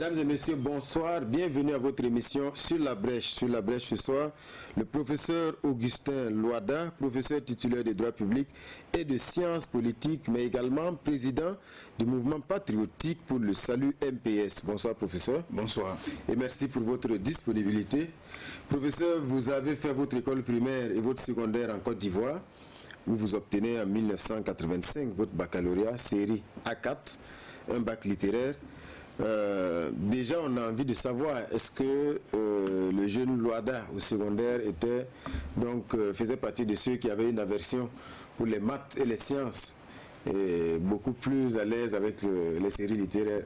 Mesdames et messieurs, bonsoir. Bienvenue à votre émission Sur la Brèche. Sur la Brèche ce soir, le professeur Augustin Loada, professeur titulaire de droit public et de sciences politiques, mais également président du mouvement patriotique pour le salut MPS. Bonsoir professeur. Bonsoir. Et merci pour votre disponibilité. Professeur, vous avez fait votre école primaire et votre secondaire en Côte d'Ivoire, où vous obtenez en 1985 votre baccalauréat série A4, un bac littéraire. Déjà, on a envie de savoir, est-ce que le jeune Loada au secondaire faisait partie de ceux qui avaient une aversion pour les maths et les sciences, et beaucoup plus à l'aise avec les séries littéraires?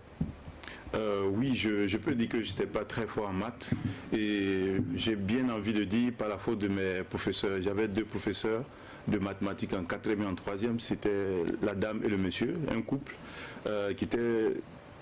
Oui, je peux dire que je n'étais pas très fort en maths, et j'ai bien envie de dire par la faute de mes professeurs. J'avais deux professeurs de mathématiques en 4e et en 3e, c'était la dame et le monsieur, un couple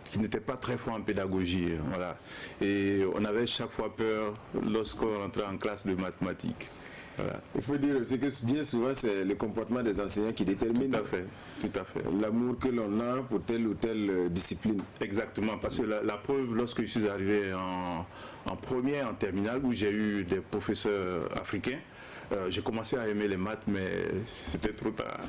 qui n'était pas très fort en pédagogie, voilà. Et on avait chaque fois peur lorsqu'on rentrait en classe de mathématiques. Voilà. Il faut dire aussi que bien souvent c'est le comportement des enseignants qui détermine tout à fait. L'amour que l'on a pour telle ou telle discipline. Exactement, parce que la preuve, lorsque je suis arrivé en première, en terminale, où j'ai eu des professeurs africains, j'ai commencé à aimer les maths, mais c'était trop tard.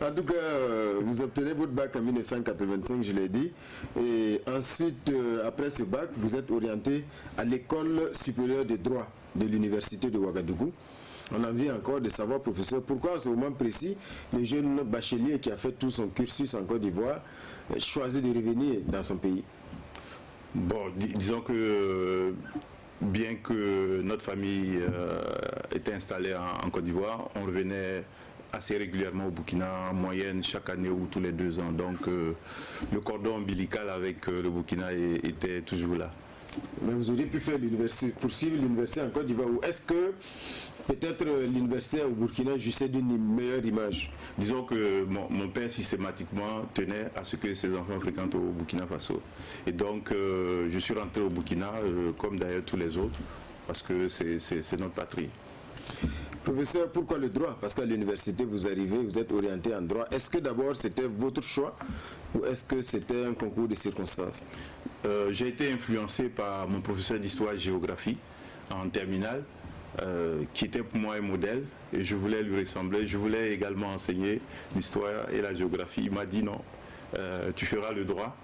En tout cas, vous obtenez votre bac en 1985, je l'ai dit. Et ensuite, après ce bac, vous êtes orienté à l'école supérieure de droit de l'université de Ouagadougou. On a envie encore de savoir, professeur, pourquoi à ce moment précis, le jeune bachelier qui a fait tout son cursus en Côte d'Ivoire choisit de revenir dans son pays? Bon, disons que bien que notre famille était installée en Côte d'Ivoire, on revenait assez régulièrement au Burkina, en moyenne chaque année ou tous les 2 ans. Donc le cordon ombilical avec le Burkina était toujours là. Mais vous auriez pu faire poursuivre l'université en Côte d'Ivoire, ou est-ce que peut-être l'université au Burkina jouissait d'une meilleure image? Disons que mon père systématiquement tenait à ce que ses enfants fréquentent au Burkina Faso. Et donc je suis rentré au Burkina, comme d'ailleurs tous les autres, parce que c'est notre patrie. Professeur, pourquoi le droit? Parce qu'à l'université, vous arrivez, vous êtes orienté en droit. Est-ce que d'abord c'était votre choix ou est-ce que c'était un concours de circonstances? J'ai été influencé par mon professeur d'histoire-géographie en terminale, qui était pour moi un modèle, et je voulais lui ressembler. Je voulais également enseigner l'histoire et la géographie. Il m'a dit non, tu feras le droit,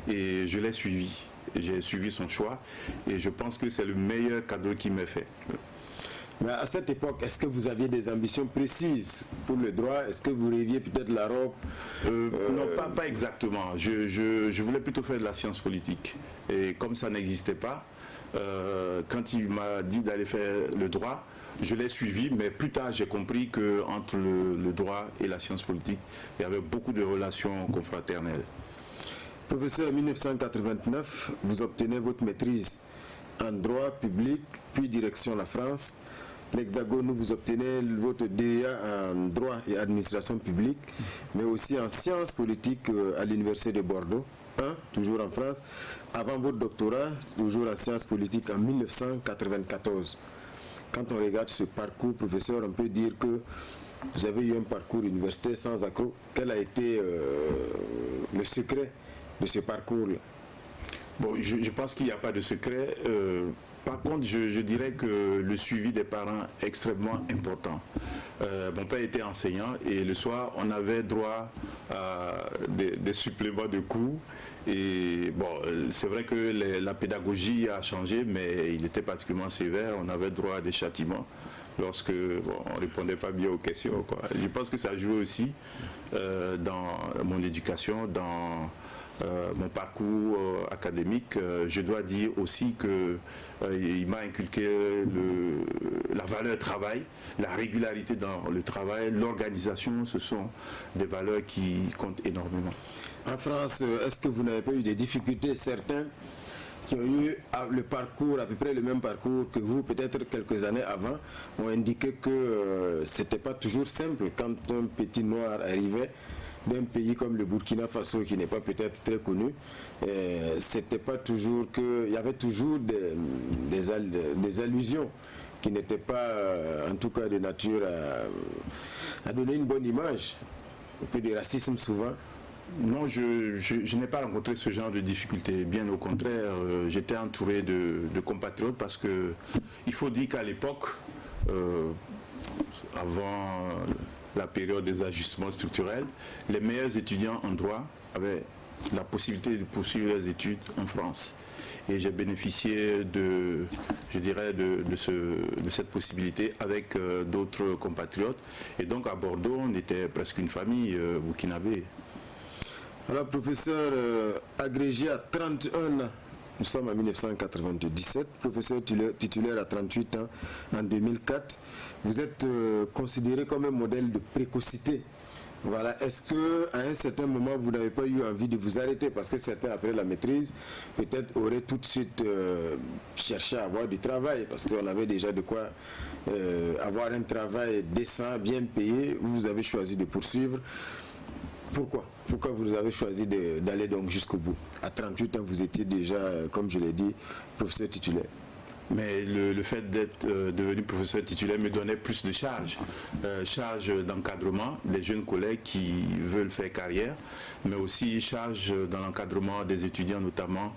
et je l'ai suivi. J'ai suivi son choix et je pense que c'est le meilleur cadeau qu'il m'ait fait. Mais à cette époque, est-ce que vous aviez des ambitions précises pour le droit? Est-ce que vous rêviez peut-être la robe? Non, pas exactement. Je voulais plutôt faire de la science politique. Et comme ça n'existait pas, quand il m'a dit d'aller faire le droit, je l'ai suivi, mais plus tard j'ai compris qu'entre le droit et la science politique, il y avait beaucoup de relations confraternelles. Professeur, en 1989, vous obtenez votre maîtrise en droit public, puis direction la France. L'Hexagone, vous obtenez votre DEA en droit et administration publique, mais aussi en sciences politiques à l'université de Bordeaux, toujours en France, avant votre doctorat, toujours en sciences politiques en 1994. Quand on regarde ce parcours, professeur, on peut dire que vous avez eu un parcours universitaire sans accroc. Quel a été le secret de ce parcours-là? Bon, je pense qu'il n'y a pas de secret. Par contre, je dirais que le suivi des parents est extrêmement important. Mon père était enseignant et le soir, on avait droit à des suppléments de cours. Et bon, c'est vrai que la pédagogie a changé, mais il était particulièrement sévère. On avait droit à des châtiments lorsque on ne répondait pas bien aux questions, quoi. Je pense que ça a joué aussi dans mon éducation, dans mon parcours académique. Je dois dire aussi qu'il m'a inculqué la valeur travail, la régularité dans le travail, l'organisation. Ce sont des valeurs qui comptent énormément. En France, est-ce que vous n'avez pas eu des difficultés? Certains qui ont eu le parcours, à peu près le même parcours que vous, peut-être quelques années avant, ont indiqué que c'était pas toujours simple quand un petit noir arrivait d'un pays comme le Burkina Faso, qui n'est pas peut-être très connu. C'était pas toujours que, il y avait toujours des allusions qui n'étaient pas, en tout cas, de nature à donner une bonne image. Un peu de racisme souvent. Non, je n'ai pas rencontré ce genre de difficultés. Bien au contraire, j'étais entouré de compatriotes parce que il faut dire qu'à l'époque, avant la période des ajustements structurels, les meilleurs étudiants en droit avaient la possibilité de poursuivre leurs études en France. Et j'ai bénéficié de cette possibilité avec d'autres compatriotes. Et donc à Bordeaux, on était presque une famille burkinabé. Alors, professeur agrégé à 31 ans, nous sommes en 1997, professeur titulaire à 38 ans en 2004. Vous êtes considéré comme un modèle de précocité. Voilà. Est-ce qu'à un certain moment, vous n'avez pas eu envie de vous arrêter? Parce que certains, après la maîtrise, peut-être auraient tout de suite cherché à avoir du travail, parce qu'on avait déjà de quoi avoir un travail décent, bien payé. Vous avez choisi de poursuivre. Pourquoi vous avez choisi d'aller donc jusqu'au bout? À 38 ans, vous étiez déjà, comme je l'ai dit, professeur titulaire. Mais le fait d'être devenu professeur titulaire me donnait plus de charges. Charge d'encadrement des jeunes collègues qui veulent faire carrière, mais aussi charge dans l'encadrement des étudiants, notamment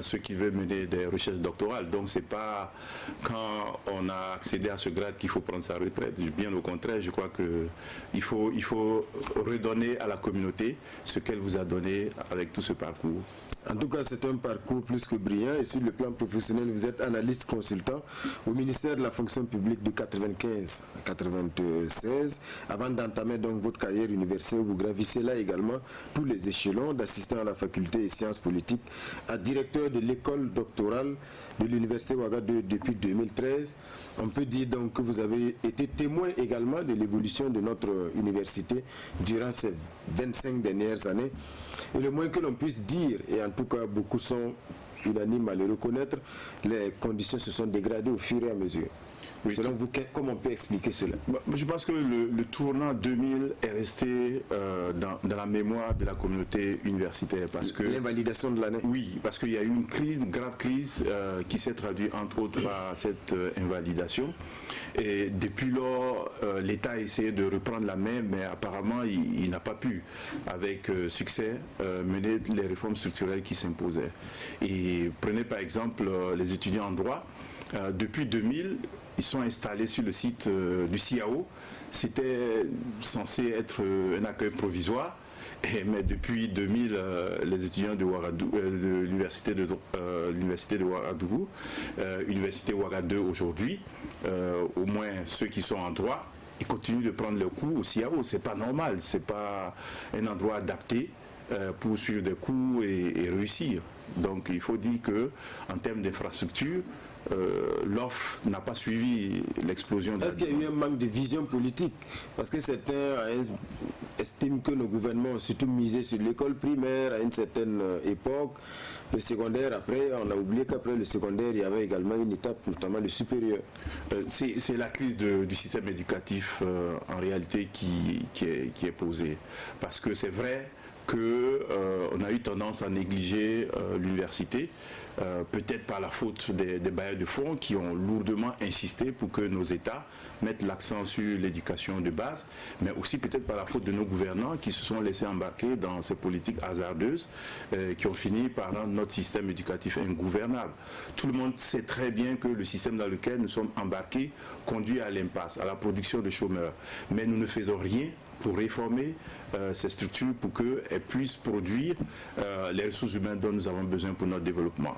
ceux qui veulent mener des recherches doctorales. Donc c'est pas quand on a accédé à ce grade qu'il faut prendre sa retraite. Bien au contraire, je crois qu'il faut redonner à la communauté ce qu'elle vous a donné avec tout ce parcours. En tout cas, c'est un parcours plus que brillant et sur le plan professionnel, vous êtes analyste consultant au ministère de la fonction publique de 95 à 96. Avant d'entamer donc votre carrière universitaire, vous gravissez là également tous les échelons d'assistant à la faculté et sciences politiques à directeur de l'école doctorale de l'université Ouagadougou depuis 2013. On peut dire donc que vous avez été témoin également de l'évolution de notre université durant ces 25 dernières années. Et le moins que l'on puisse dire, et en tout cas beaucoup sont unanimes à le reconnaître, les conditions se sont dégradées au fur et à mesure. Oui, selon vous, comment on peut expliquer cela? Je pense que le tournant 2000 est resté dans la mémoire de la communauté universitaire. Parce que l'invalidation de l'année? Oui, parce qu'il y a eu une grave crise qui s'est traduite entre autres par cette invalidation. Et depuis lors, l'État a essayé de reprendre la main, mais apparemment il n'a pas pu, avec succès, mener les réformes structurelles qui s'imposaient. Et prenez par exemple les étudiants en droit. Depuis 2000, ils sont installés sur le site du CIAO. C'était censé être un accueil provisoire. Mais depuis 2000, les étudiants de l'université de Ouagadougou, université Ouagadougou aujourd'hui, au moins ceux qui sont en droit, ils continuent de prendre leurs cours au CIAO. C'est pas normal, c'est pas un endroit adapté pour suivre des cours et réussir. Donc il faut dire que en termes d'infrastructure, l'offre n'a pas suivi l'explosion. Est-ce qu'il y a eu un manque de vision politique? Parce que certains estiment que nos gouvernements ont surtout misé sur l'école primaire à une certaine époque. Le secondaire, après, on a oublié qu'après le secondaire, il y avait également une étape, notamment le supérieur. C'est la crise du système éducatif en réalité qui est posée. Parce que c'est vrai qu'on a eu tendance à négliger l'université, peut-être par la faute des bailleurs de fonds qui ont lourdement insisté pour que nos États mettent l'accent sur l'éducation de base, mais aussi peut-être par la faute de nos gouvernants qui se sont laissés embarquer dans ces politiques hasardeuses qui ont fini par rendre notre système éducatif ingouvernable. Tout le monde sait très bien que le système dans lequel nous sommes embarqués conduit à l'impasse, à la production de chômeurs, mais nous ne faisons rien pour réformer ces structures pour qu'elles puissent produire les ressources humaines dont nous avons besoin pour notre développement.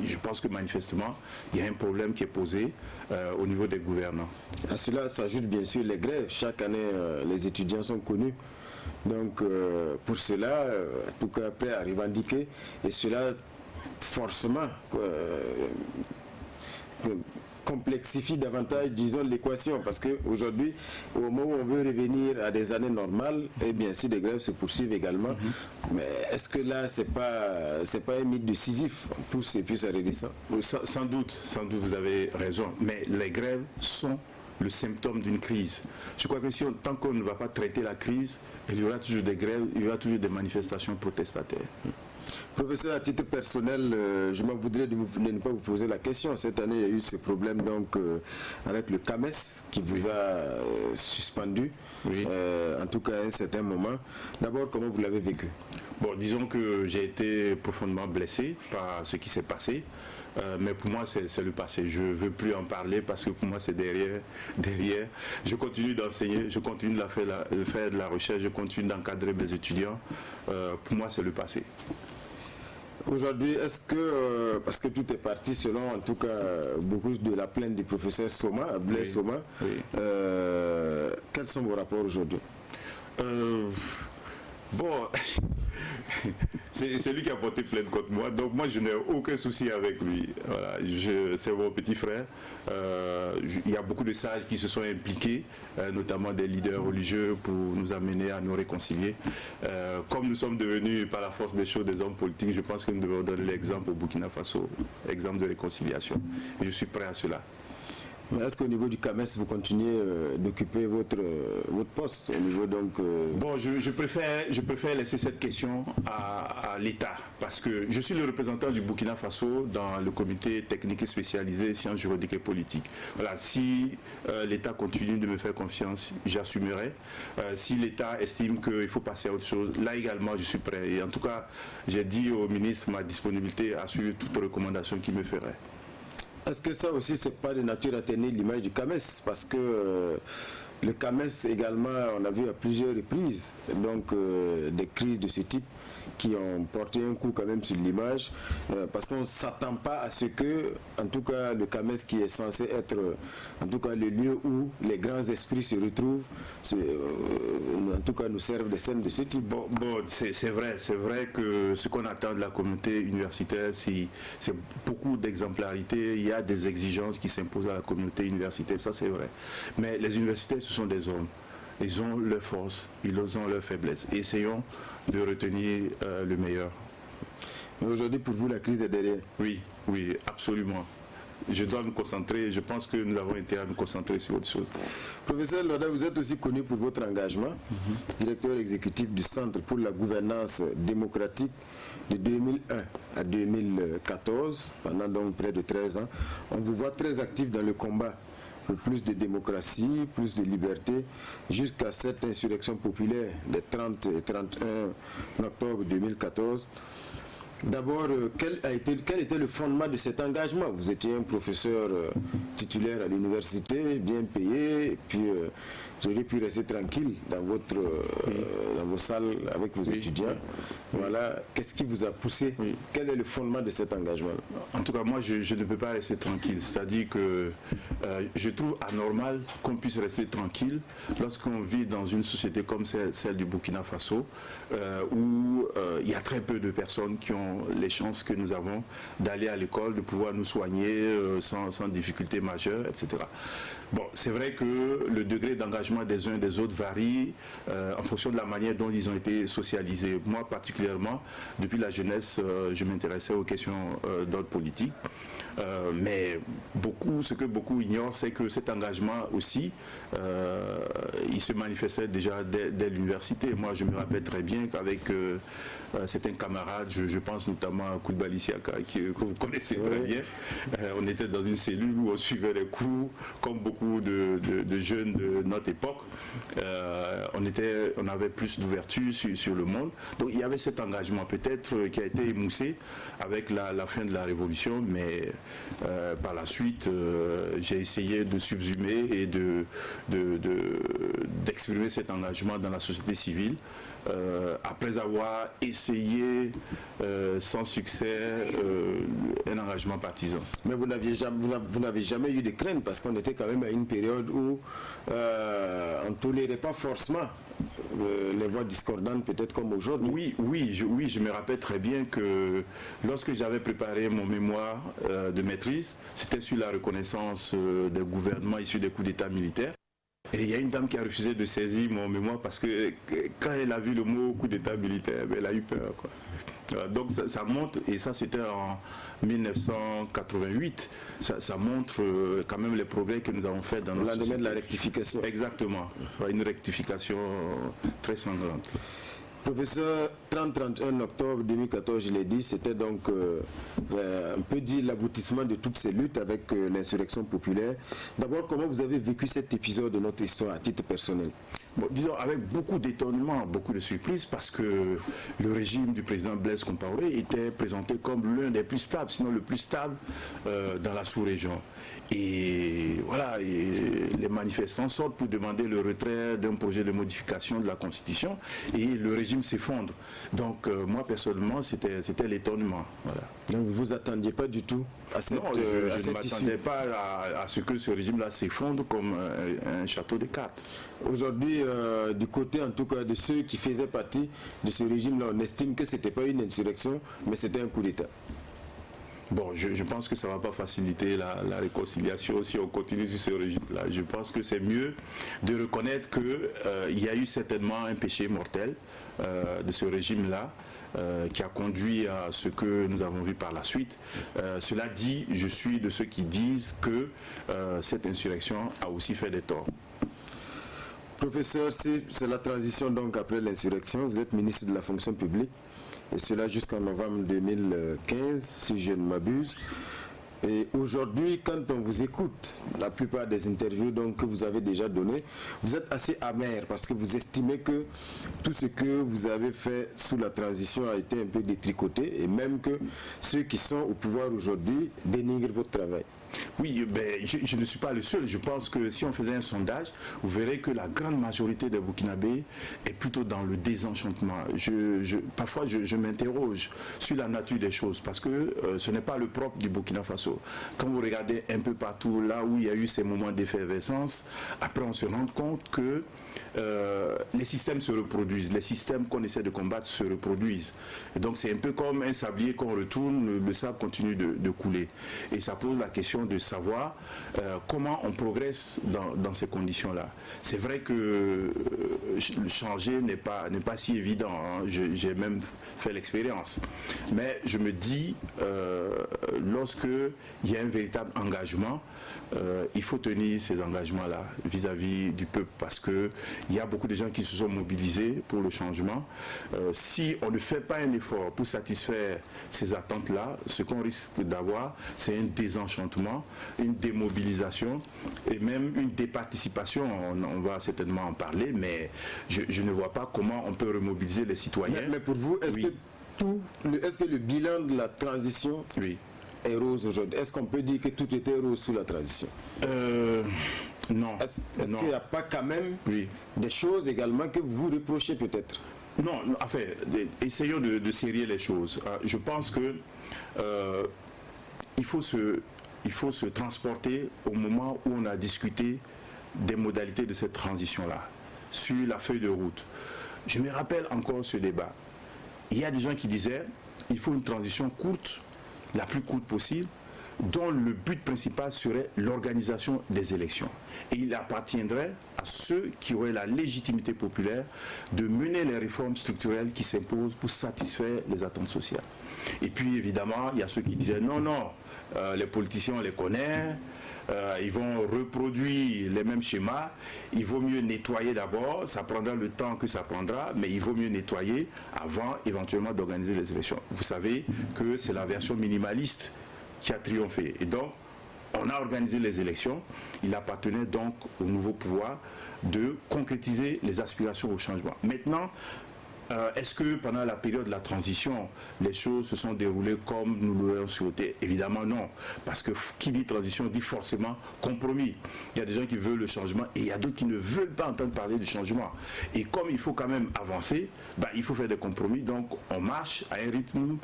Je pense que manifestement, il y a un problème qui est posé au niveau des gouvernants. À cela s'ajoutent bien sûr les grèves. Chaque année, les étudiants sont connus. Donc pour cela, en tout cas prêts à revendiquer, et cela forcément complexifie davantage, disons, l'équation, parce qu'aujourd'hui, au moment où on veut revenir à des années normales, eh bien, si des grèves se poursuivent également, mais est-ce que là, c'est pas un mythe de Sisyphe, on pousse et puis ça redescend? Sans doute, vous avez raison, mais les grèves sont le symptôme d'une crise. Je crois que tant qu'on ne va pas traiter la crise, il y aura toujours des grèves, il y aura toujours des manifestations protestataires. Professeur, à titre personnel, je m'en voudrais de ne pas vous poser la question. Cette année, il y a eu ce problème donc, avec le CAMES qui vous a suspendu, en tout cas à un certain moment. D'abord, comment vous l'avez vécu? Bon, disons que j'ai été profondément blessé par ce qui s'est passé. Mais pour moi, c'est le passé. Je ne veux plus en parler parce que pour moi, c'est derrière. Je continue d'enseigner, je continue de faire de la recherche, je continue d'encadrer mes étudiants. Pour moi, c'est le passé. Aujourd'hui, est-ce que, parce que tout est parti selon en tout cas beaucoup de la plainte du professeur Soma, Blaise Soma, quels sont vos rapports aujourd'hui? Bon, c'est lui qui a porté plainte contre moi, donc moi je n'ai aucun souci avec lui. Voilà, c'est mon petit frère. Il y a beaucoup de sages qui se sont impliqués, notamment des leaders religieux, pour nous amener à nous réconcilier. Comme nous sommes devenus par la force des choses des hommes politiques, je pense que nous devons donner l'exemple au Burkina Faso, exemple de réconciliation. Et je suis prêt à cela. Mais est-ce qu'au niveau du CAMES, vous continuez d'occuper votre poste au niveau donc Bon, je préfère laisser cette question à l'État, parce que je suis le représentant du Burkina Faso dans le comité technique et spécialisé sciences juridiques et politiques. Voilà, si l'État continue de me faire confiance, j'assumerai. Si l'État estime qu'il faut passer à autre chose, là également je suis prêt. Et en tout cas, j'ai dit au ministre ma disponibilité à suivre toute recommandation qu'il me ferait. Est-ce que ça aussi, c'est pas de nature à tenir l'image du CAMES? Parce que le CAMES également, on a vu à plusieurs reprises donc, des crises de ce type qui ont porté un coup quand même sur l'image, parce qu'on ne s'attend pas à ce que, en tout cas, le CAMES qui est censé être, en tout cas, le lieu où les grands esprits se retrouvent, en tout cas, nous servent des scènes de ce type. Bon, c'est vrai que ce qu'on attend de la communauté universitaire, c'est beaucoup d'exemplarité. Il y a des exigences qui s'imposent à la communauté universitaire, ça c'est vrai. Mais les universitaires, ce sont des hommes. Ils ont leurs forces, ils ont leurs faiblesses. Essayons de retenir le meilleur. Mais aujourd'hui, pour vous, la crise est derrière? Oui, absolument. Je dois me concentrer, je pense que nous avons intérêt à nous concentrer sur autre chose. Professeur Loda, vous êtes aussi connu pour votre engagement, directeur exécutif du Centre pour la gouvernance démocratique de 2001 à 2014, pendant donc près de 13 ans. On vous voit très actif dans le combat pour plus de démocratie, plus de liberté, jusqu'à cette insurrection populaire des 30 et 31 octobre 2014. D'abord, quel était le fondement de cet engagement? Vous étiez un professeur titulaire à l'université, bien payé, et puis vous auriez pu rester tranquille dans vos salles avec vos étudiants. Voilà, qu'est-ce qui vous a poussé? Quel est le fondement de cet engagement? En tout cas, moi, je ne peux pas rester tranquille. C'est-à-dire que je trouve anormal qu'on puisse rester tranquille lorsqu'on vit dans une société comme celle du Burkina Faso, où il y a très peu de personnes qui ont les chances que nous avons d'aller à l'école, de pouvoir nous soigner sans difficulté majeure, etc. Bon, c'est vrai que le degré d'engagement des uns et des autres varie en fonction de la manière dont ils ont été socialisés. Moi, particulièrement, depuis la jeunesse, je m'intéressais aux questions d'ordre politique. Mais ce que beaucoup ignorent, c'est que cet engagement aussi, il se manifestait déjà dès l'université. Moi, je me rappelle très bien qu'avec certains camarades, je pense notamment à Koulibaly Siaka, que vous connaissez très bien, on était dans une cellule où on suivait les cours, comme beaucoup de jeunes de notre époque. On avait plus d'ouverture sur le monde. Donc il y avait cet engagement peut-être qui a été émoussé avec la fin de la Révolution, mais par la suite, j'ai essayé de subsumer et d'exprimer cet engagement dans la société civile. Après avoir essayé sans succès un engagement partisan. Mais vous n'avez jamais eu de crainte, parce qu'on était quand même à une période où on ne tolérait pas forcément les voix discordantes, peut-être comme aujourd'hui. Oui, je me rappelle très bien que lorsque j'avais préparé mon mémoire de maîtrise, c'était sur la reconnaissance des gouvernements issus des coups d'État militaires. Et il y a une dame qui a refusé de saisir mon mémoire parce que quand elle a vu le mot coup d'État militaire, elle a eu peur, quoi. Donc ça montre, et ça c'était en 1988, ça montre quand même les progrès que nous avons fait dans notre société. Le lendemain de la rectification. Exactement, une rectification très sanglante. Professeur, 30-31 octobre 2014, je l'ai dit, c'était donc un peu dit l'aboutissement de toutes ces luttes avec l'insurrection populaire. D'abord, comment vous avez vécu cet épisode de notre histoire à titre personnel? Bon, disons avec beaucoup d'étonnement, beaucoup de surprise, parce que le régime du président Blaise Compaoré était présenté comme l'un des plus stables, sinon le plus stable dans la sous-région. Et voilà, les manifestants sortent pour demander le retrait d'un projet de modification de la Constitution et le régime s'effondre. Donc moi personnellement, c'était l'étonnement. Voilà. Donc vous ne vous attendiez pas du tout à cette Non, je ne m'attendais pas à ce que ce régime-là s'effondre comme un château de cartes. Aujourd'hui, du côté en tout cas de ceux qui faisaient partie de ce régime-là, on estime que ce n'était pas une insurrection, mais c'était un coup d'État. Bon, je pense que ça ne va pas faciliter la réconciliation si on continue sur ce régime-là. Je pense que c'est mieux de reconnaître qu'il y a eu certainement un péché mortel de ce régime-là qui a conduit à ce que nous avons vu par la suite. Cela dit, je suis de ceux qui disent que cette insurrection a aussi fait des torts. Professeur, c'est la transition donc après l'insurrection. Vous êtes ministre de la fonction publique. Et cela jusqu'en novembre 2015, si je ne m'abuse. Et aujourd'hui, quand on vous écoute, la plupart des interviews donc, que vous avez déjà données, vous êtes assez amer parce que vous estimez que tout ce que vous avez fait sous la transition a été un peu détricoté et même que ceux qui sont au pouvoir aujourd'hui dénigrent votre travail. Oui, ben, je ne suis pas le seul. Je pense que si on faisait un sondage, vous verrez que la grande majorité des Burkinabés est plutôt dans le désenchantement. Parfois, je m'interroge sur la nature des choses parce que ce n'est pas le propre du Burkina Faso. Quand vous regardez un peu partout là où il y a eu ces moments d'effervescence, après on se rend compte que les systèmes se reproduisent, les systèmes qu'on essaie de combattre se reproduisent. Et donc c'est un peu comme un sablier qu'on retourne, le sable continue de couler. Et ça pose la question de savoir comment on progresse dans ces conditions-là. C'est vrai que changer n'est pas si évident, hein. J'ai même fait l'expérience. Mais je me dis, lorsque il y a un véritable engagement, il faut tenir ces engagements-là vis-à-vis du peuple parce qu'il y a beaucoup de gens qui se sont mobilisés pour le changement. Si on ne fait pas un effort pour satisfaire ces attentes-là, ce qu'on risque d'avoir, c'est un désenchantement, une démobilisation et même une départicipation. On va certainement en parler, mais je ne vois pas comment on peut remobiliser les citoyens. Mais pour vous, est-ce que le bilan de la transition est rose aujourd'hui? Est-ce qu'on peut dire que tout était rose sous la transition? Non. Est-ce qu'il n'y a pas quand même des choses également que vous reprochez peut-être? Non, enfin, essayons de serrer les choses. Je pense que il faut se transporter au moment où on a discuté des modalités de cette transition-là, sur la feuille de route. Je me rappelle encore ce débat. Il y a des gens qui disaient il faut une transition courte, la plus courte possible, dont le but principal serait l'organisation des élections. Et il appartiendrait à ceux qui auraient la légitimité populaire de mener les réformes structurelles qui s'imposent pour satisfaire les attentes sociales. Et puis évidemment, il y a ceux qui disaient non, les politiciens on les connaît, ils vont reproduire les mêmes schémas, il vaut mieux nettoyer d'abord, ça prendra le temps que ça prendra, mais il vaut mieux nettoyer avant éventuellement d'organiser les élections. Vous savez que c'est la version minimaliste qui a triomphé. Et donc, on a organisé les élections. Il appartenait donc au nouveau pouvoir de concrétiser les aspirations au changement. Maintenant, est-ce que pendant la période de la transition, les choses se sont déroulées comme nous l'aurions souhaité? Évidemment non, parce que qui dit transition dit forcément compromis. Il y a des gens qui veulent le changement et il y a d'autres qui ne veulent pas entendre parler du changement. Et comme il faut quand même avancer, il faut faire des compromis. Donc on marche à un rythme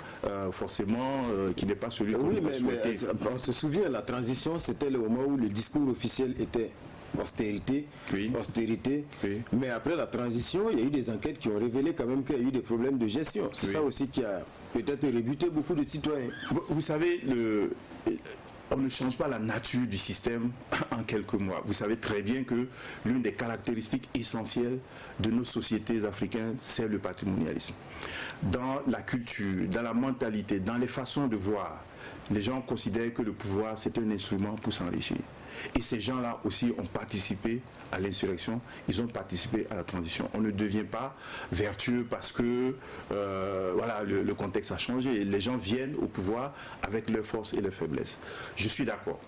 forcément qui n'est pas celui qu'on souhaitait. Mais on se souvient, la transition, c'était le moment où le discours officiel était austérité, mais après la transition, il y a eu des enquêtes qui ont révélé quand même qu'il y a eu des problèmes de gestion. C'est ça aussi qui a peut-être rebuté beaucoup de citoyens. Vous savez, on ne change pas la nature du système en quelques mois. Vous savez très bien que l'une des caractéristiques essentielles de nos sociétés africaines, c'est le patrimonialisme. Dans la culture, dans la mentalité, dans les façons de voir, les gens considèrent que le pouvoir, c'est un instrument pour s'enrichir. Et ces gens-là aussi ont participé à l'insurrection, ils ont participé à la transition. On ne devient pas vertueux parce que voilà, le contexte a changé. Les gens viennent au pouvoir avec leurs forces et leurs faiblesses. Je suis d'accord.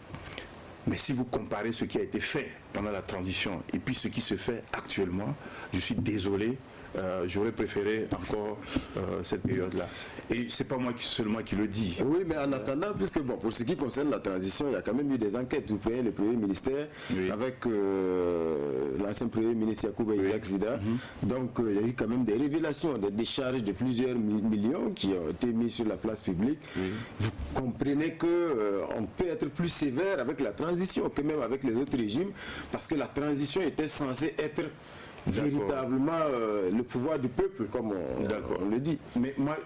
Mais si vous comparez ce qui a été fait pendant la transition et puis ce qui se fait actuellement, je suis désolé. J'aurais préféré encore cette période-là. Et c'est pas moi seulement qui le dis. Oui, mais en attendant, puisque bon, pour ce qui concerne la transition, il y a quand même eu des enquêtes. Vous prenez le Premier ministère avec l'ancien Premier ministre Yacouba Isaac Zida. Donc il y a eu quand même des révélations, des décharges de plusieurs millions qui ont été mis sur la place publique. Vous comprenez qu'on peut être plus sévère avec la transition que même avec les autres régimes, parce que la transition était censée être véritablement le pouvoir du peuple, comme on le dit. Mais moi,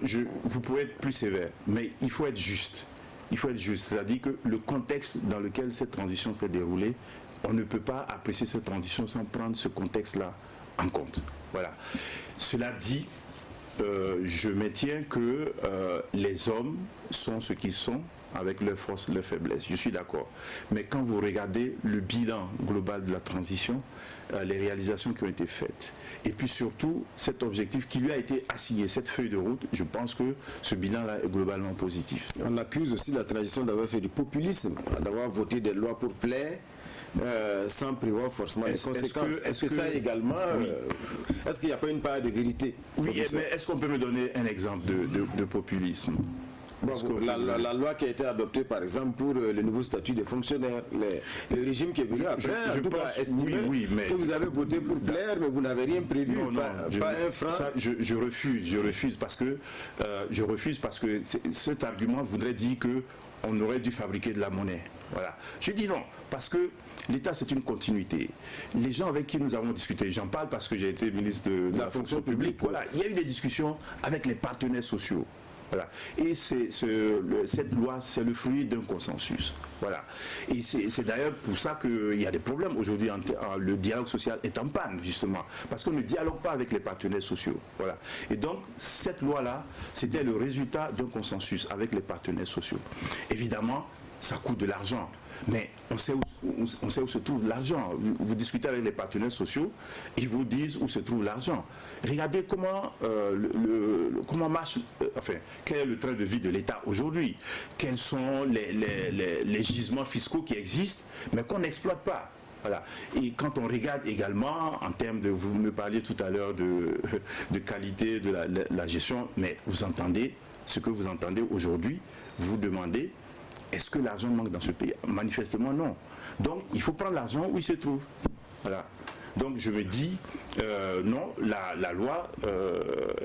vous pouvez être plus sévère, mais il faut être juste. Il faut être juste, c'est-à-dire que le contexte dans lequel cette transition s'est déroulée, on ne peut pas apprécier cette transition sans prendre ce contexte-là en compte. Voilà. Cela dit, je maintiens que les hommes sont ce qu'ils sont, avec leurs forces, leurs faiblesses. Je suis d'accord. Mais quand vous regardez le bilan global de la transition, les réalisations qui ont été faites, et puis surtout cet objectif qui lui a été assigné, cette feuille de route, je pense que ce bilan-là est globalement positif. On accuse aussi la transition d'avoir fait du populisme, d'avoir voté des lois pour plaire, sans prévoir forcément les conséquences. Est-ce que ça également, est-ce qu'il n'y a pas une part de vérité? Oui, mais est-ce qu'on peut me donner un exemple de populisme? Bon, la loi qui a été adoptée par exemple pour le nouveau statut des fonctionnaires, le régime qui est venu après, je pense, estimé que vous avez voté pour plaire, mais vous n'avez rien prévu, pas un franc. Ça, je refuse parce que cet argument voudrait dire qu'on aurait dû fabriquer de la monnaie. Voilà. Je dis non, parce que l'État, c'est une continuité. Les gens avec qui nous avons discuté, j'en parle parce que j'ai été ministre de la fonction publique, voilà, il y a eu des discussions avec les partenaires sociaux. Voilà. Et cette loi, c'est le fruit d'un consensus. Voilà. Et c'est d'ailleurs pour ça qu'il y a des problèmes aujourd'hui. Le dialogue social est en panne, justement, parce qu'on ne dialogue pas avec les partenaires sociaux. Voilà. Et donc, cette loi-là, c'était le résultat d'un consensus avec les partenaires sociaux. Évidemment, ça coûte de l'argent. Mais on sait où se trouve l'argent. Vous discutez avec les partenaires sociaux, ils vous disent où se trouve l'argent. Regardez comment marche, quel est le train de vie de l'État aujourd'hui. Quels sont les gisements fiscaux qui existent, mais qu'on n'exploite pas. Voilà. Et quand on regarde également, en termes de, vous me parliez tout à l'heure de qualité de la gestion, mais vous entendez ce que vous entendez aujourd'hui, vous demandez, est-ce que l'argent manque dans ce pays? Manifestement non. Donc il faut prendre l'argent où il se trouve. Voilà. Donc je me dis, non, la loi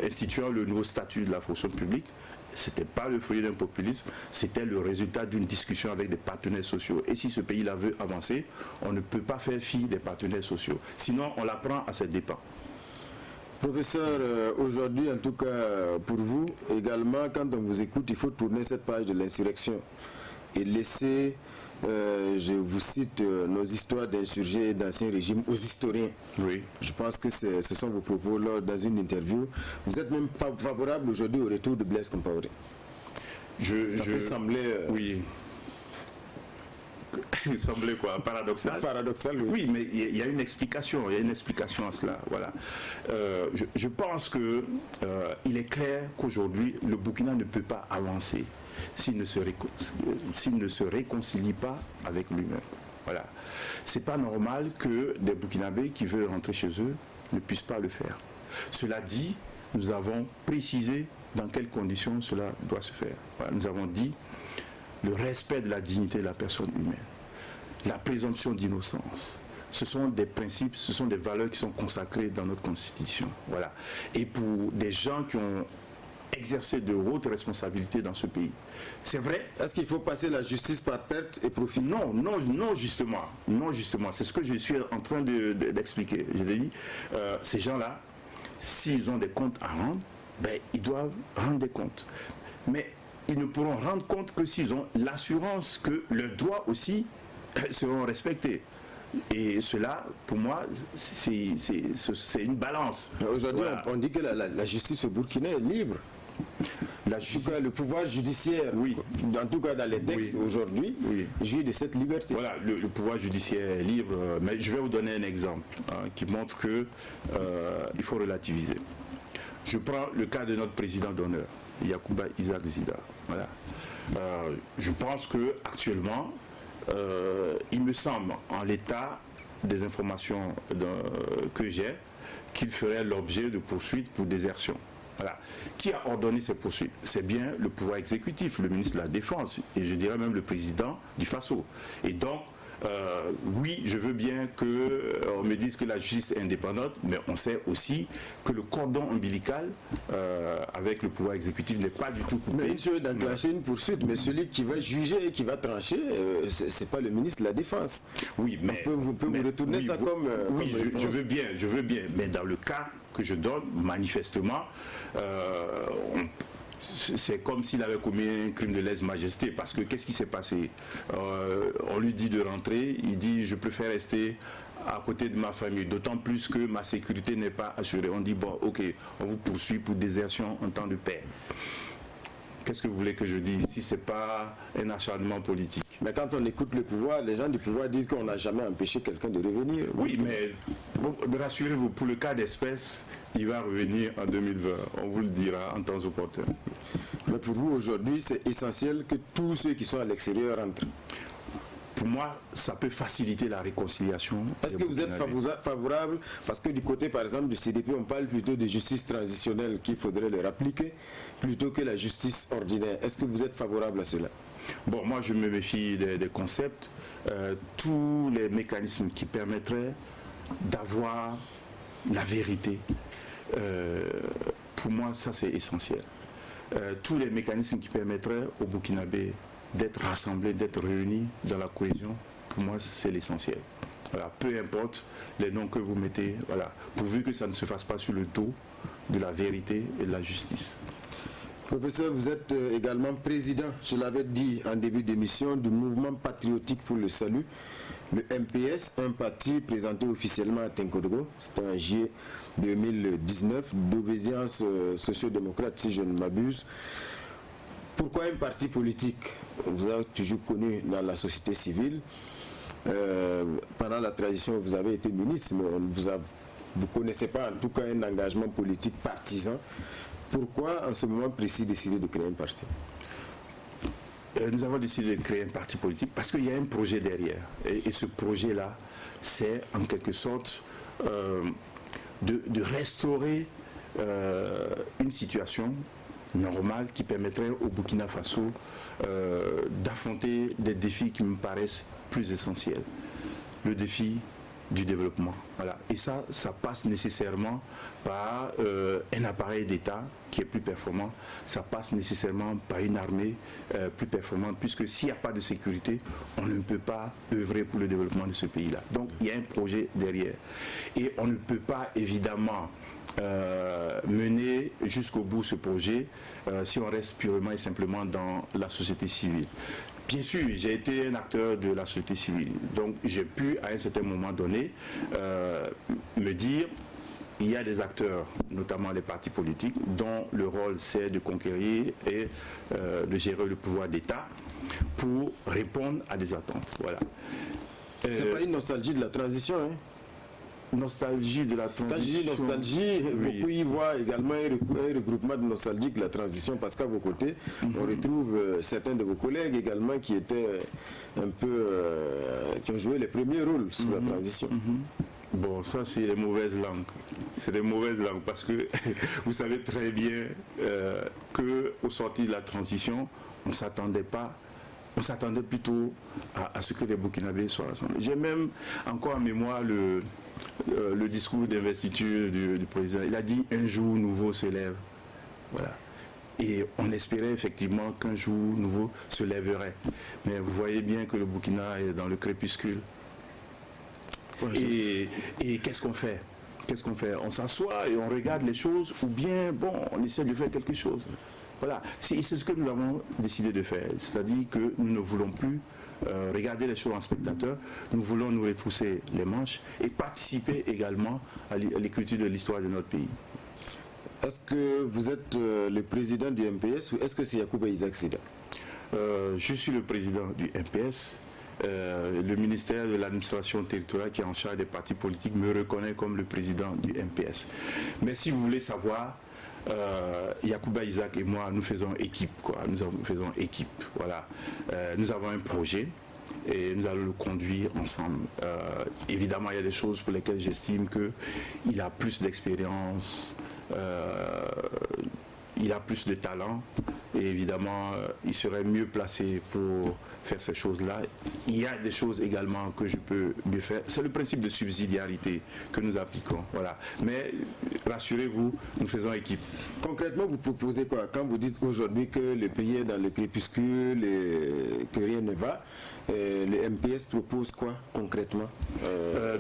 instituant le nouveau statut de la fonction publique, ce n'était pas le fruit d'un populisme, c'était le résultat d'une discussion avec des partenaires sociaux. Et si ce pays-là veut avancer, on ne peut pas faire fi des partenaires sociaux. Sinon, on la prend à ses dépens. Professeur, aujourd'hui, en tout cas pour vous, également, quand on vous écoute, il faut tourner cette page de l'insurrection et laisser, je vous cite, nos histoires d'insurgés d'anciens régimes aux historiens. Oui. Je pense que ce sont vos propos lors dans une interview. Vous êtes même pas favorable aujourd'hui au retour de Blaise Compaoré. Ça peut sembler... Oui. Il semblait quoi, paradoxal. Paradoxal, oui. Oui, mais il y a une explication, à cela. Voilà. Je pense que il est clair qu'aujourd'hui le Burkina ne peut pas avancer s'il ne se réconcilie pas avec lui-même. Voilà. C'est pas normal que des Burkinabés qui veulent rentrer chez eux ne puissent pas le faire. Cela dit, nous avons précisé dans quelles conditions cela doit se faire. Voilà. Nous avons dit le respect de la dignité de la personne humaine, la présomption d'innocence. Ce sont des principes, ce sont des valeurs qui sont consacrées dans notre Constitution. Voilà. Et pour des gens qui ont exercé de hautes responsabilités dans ce pays. C'est vrai. Est-ce qu'il faut passer la justice par perte et profit? Non, justement. Non, justement. C'est ce que je suis en train d'expliquer. Je l'ai dit, ces gens-là, s'ils ont des comptes à rendre, ben, ils doivent rendre des comptes. Mais ils ne pourront rendre compte que s'ils ont l'assurance que leurs droits aussi seront respectés. Et cela, pour moi, c'est une balance. Aujourd'hui, voilà. On dit que la justice au Burkina est libre. En tout cas, le pouvoir judiciaire, en tout cas dans les textes aujourd'hui, jouit de cette liberté. Voilà, le pouvoir judiciaire est libre, mais je vais vous donner un exemple qui montre que il faut relativiser. Je prends le cas de notre président d'honneur, Yacouba Isaac Zida. Voilà. Je pense que actuellement, il me semble, en l'état des informations que j'ai, qu'il ferait l'objet de poursuites pour désertion. Voilà. Qui a ordonné ces poursuites? C'est bien le pouvoir exécutif, le ministre de la Défense, et je dirais même le président du FASO. Et donc, oui, je veux bien qu'on me dise que la justice est indépendante, mais on sait aussi que le cordon ombilical avec le pouvoir exécutif n'est pas du tout coupé. Mais une chose est d'enclencher une poursuite, mais celui qui va juger et qui va trancher, c'est pas le ministre de la Défense. Oui, mais... Vous pouvez retourner ça comme... Oui, je veux bien, mais dans le cas que je donne, manifestement, c'est comme s'il avait commis un crime de lèse-majesté, parce que qu'est-ce qui s'est passé? On lui dit de rentrer, il dit je préfère rester à côté de ma famille, d'autant plus que ma sécurité n'est pas assurée. On dit bon, ok, on vous poursuit pour désertion en temps de paix. Qu'est-ce que vous voulez que je dise si ce n'est pas un acharnement politique? Mais quand on écoute le pouvoir, les gens du pouvoir disent qu'on n'a jamais empêché quelqu'un de revenir. Oui, mais bon, rassurez-vous, pour le cas d'espèce, il va revenir en 2020. On vous le dira en temps opportun. Mais pour vous, aujourd'hui, c'est essentiel que tous ceux qui sont à l'extérieur rentrent. Pour moi, ça peut faciliter la réconciliation. Est-ce que vous êtes favorable? Parce que du côté, par exemple, du CDP, on parle plutôt de justice transitionnelle qu'il faudrait leur appliquer, plutôt que la justice ordinaire. Est-ce que vous êtes favorable à cela? Bon, moi, je me méfie des concepts. Tous les mécanismes qui permettraient d'avoir la vérité, pour moi, ça, c'est essentiel. Tous les mécanismes qui permettraient aux Burkinabés d'être rassemblés, d'être réunis dans la cohésion, pour moi, c'est l'essentiel. Voilà, peu importe les noms que vous mettez, voilà, pourvu que ça ne se fasse pas sur le dos de la vérité et de la justice. Professeur, vous êtes également président, je l'avais dit en début d'émission, du mouvement patriotique pour le salut, le MPS, un parti présenté officiellement à Tinkodogo, c'était en juillet 2019, d'obédience sociodémocrate, si je ne m'abuse. Pourquoi un parti politique? Vous avez toujours connu dans la société civile. Pendant la transition, vous avez été ministre, mais vous ne connaissez pas en tout cas un engagement politique partisan. Pourquoi en ce moment précis décider de créer un parti? Nous avons décidé de créer un parti politique parce qu'il y a un projet derrière. Et ce projet-là, c'est en quelque sorte de restaurer une situation normale qui permettrait au Burkina Faso d'affronter des défis qui me paraissent plus essentiels. Le défi du développement. Voilà. Et ça passe nécessairement par un appareil d'État qui est plus performant, ça passe nécessairement par une armée plus performante, puisque s'il n'y a pas de sécurité, on ne peut pas œuvrer pour le développement de ce pays-là. Donc il y a un projet derrière. Et on ne peut pas évidemment mener jusqu'au bout ce projet si on reste purement et simplement dans la société civile. Bien sûr, j'ai été un acteur de la société civile, donc j'ai pu à un certain moment donné me dire il y a des acteurs, notamment les partis politiques, dont le rôle c'est de conquérir et de gérer le pouvoir d'État pour répondre à des attentes. Voilà. C'est pas une nostalgie de la transition, hein? Nostalgie de la transition. Quand je dis nostalgie, oui. Beaucoup y voient également un regroupement de nostalgie de la transition, parce qu'à vos côtés, on retrouve certains de vos collègues également qui étaient un peu, qui ont joué les premiers rôles sous la transition. Bon, ça c'est les mauvaises langues. C'est des mauvaises langues parce que vous savez très bien qu'au sortir de la transition, on ne s'attendait pas. On s'attendait plutôt à ce que les Burkinabés soient rassemblés. J'ai même encore en mémoire le discours d'investiture du président. Il a dit « un jour nouveau se lève ». Voilà. Et on espérait effectivement qu'un jour nouveau se lèverait. Mais vous voyez bien que le Burkina est dans le crépuscule. Et qu'est-ce qu'on fait? Qu'est-ce qu'on fait? On s'assoit et on regarde les choses, ou bien, bon, on essaie de faire quelque chose. Voilà, c'est ce que nous avons décidé de faire. C'est-à-dire que nous ne voulons plus regarder les choses en spectateur, nous voulons nous retrousser les manches et participer également à l'écriture de l'histoire de notre pays. Est-ce que vous êtes le président du MPS ou est-ce que c'est Yacouba Isaac Sida? Je suis le président du MPS. Le ministère de l'administration territoriale qui est en charge des partis politiques me reconnaît comme le président du MPS. Mais si vous voulez savoir, Yacouba Isaac et moi, nous faisons équipe, quoi. Nous faisons équipe, voilà. Nous avons un projet et nous allons le conduire ensemble. Évidemment, il y a des choses pour lesquelles j'estime qu'il a plus d'expérience, il a plus de talent et évidemment, il serait mieux placé pour faire ces choses-là. Il y a des choses également que je peux mieux faire. C'est le principe de subsidiarité que nous appliquons. Voilà. Mais rassurez-vous, nous faisons équipe. Concrètement, vous proposez quoi? Quand vous dites aujourd'hui que le pays est dans le crépuscule et que rien ne va, le MPS propose quoi concrètement?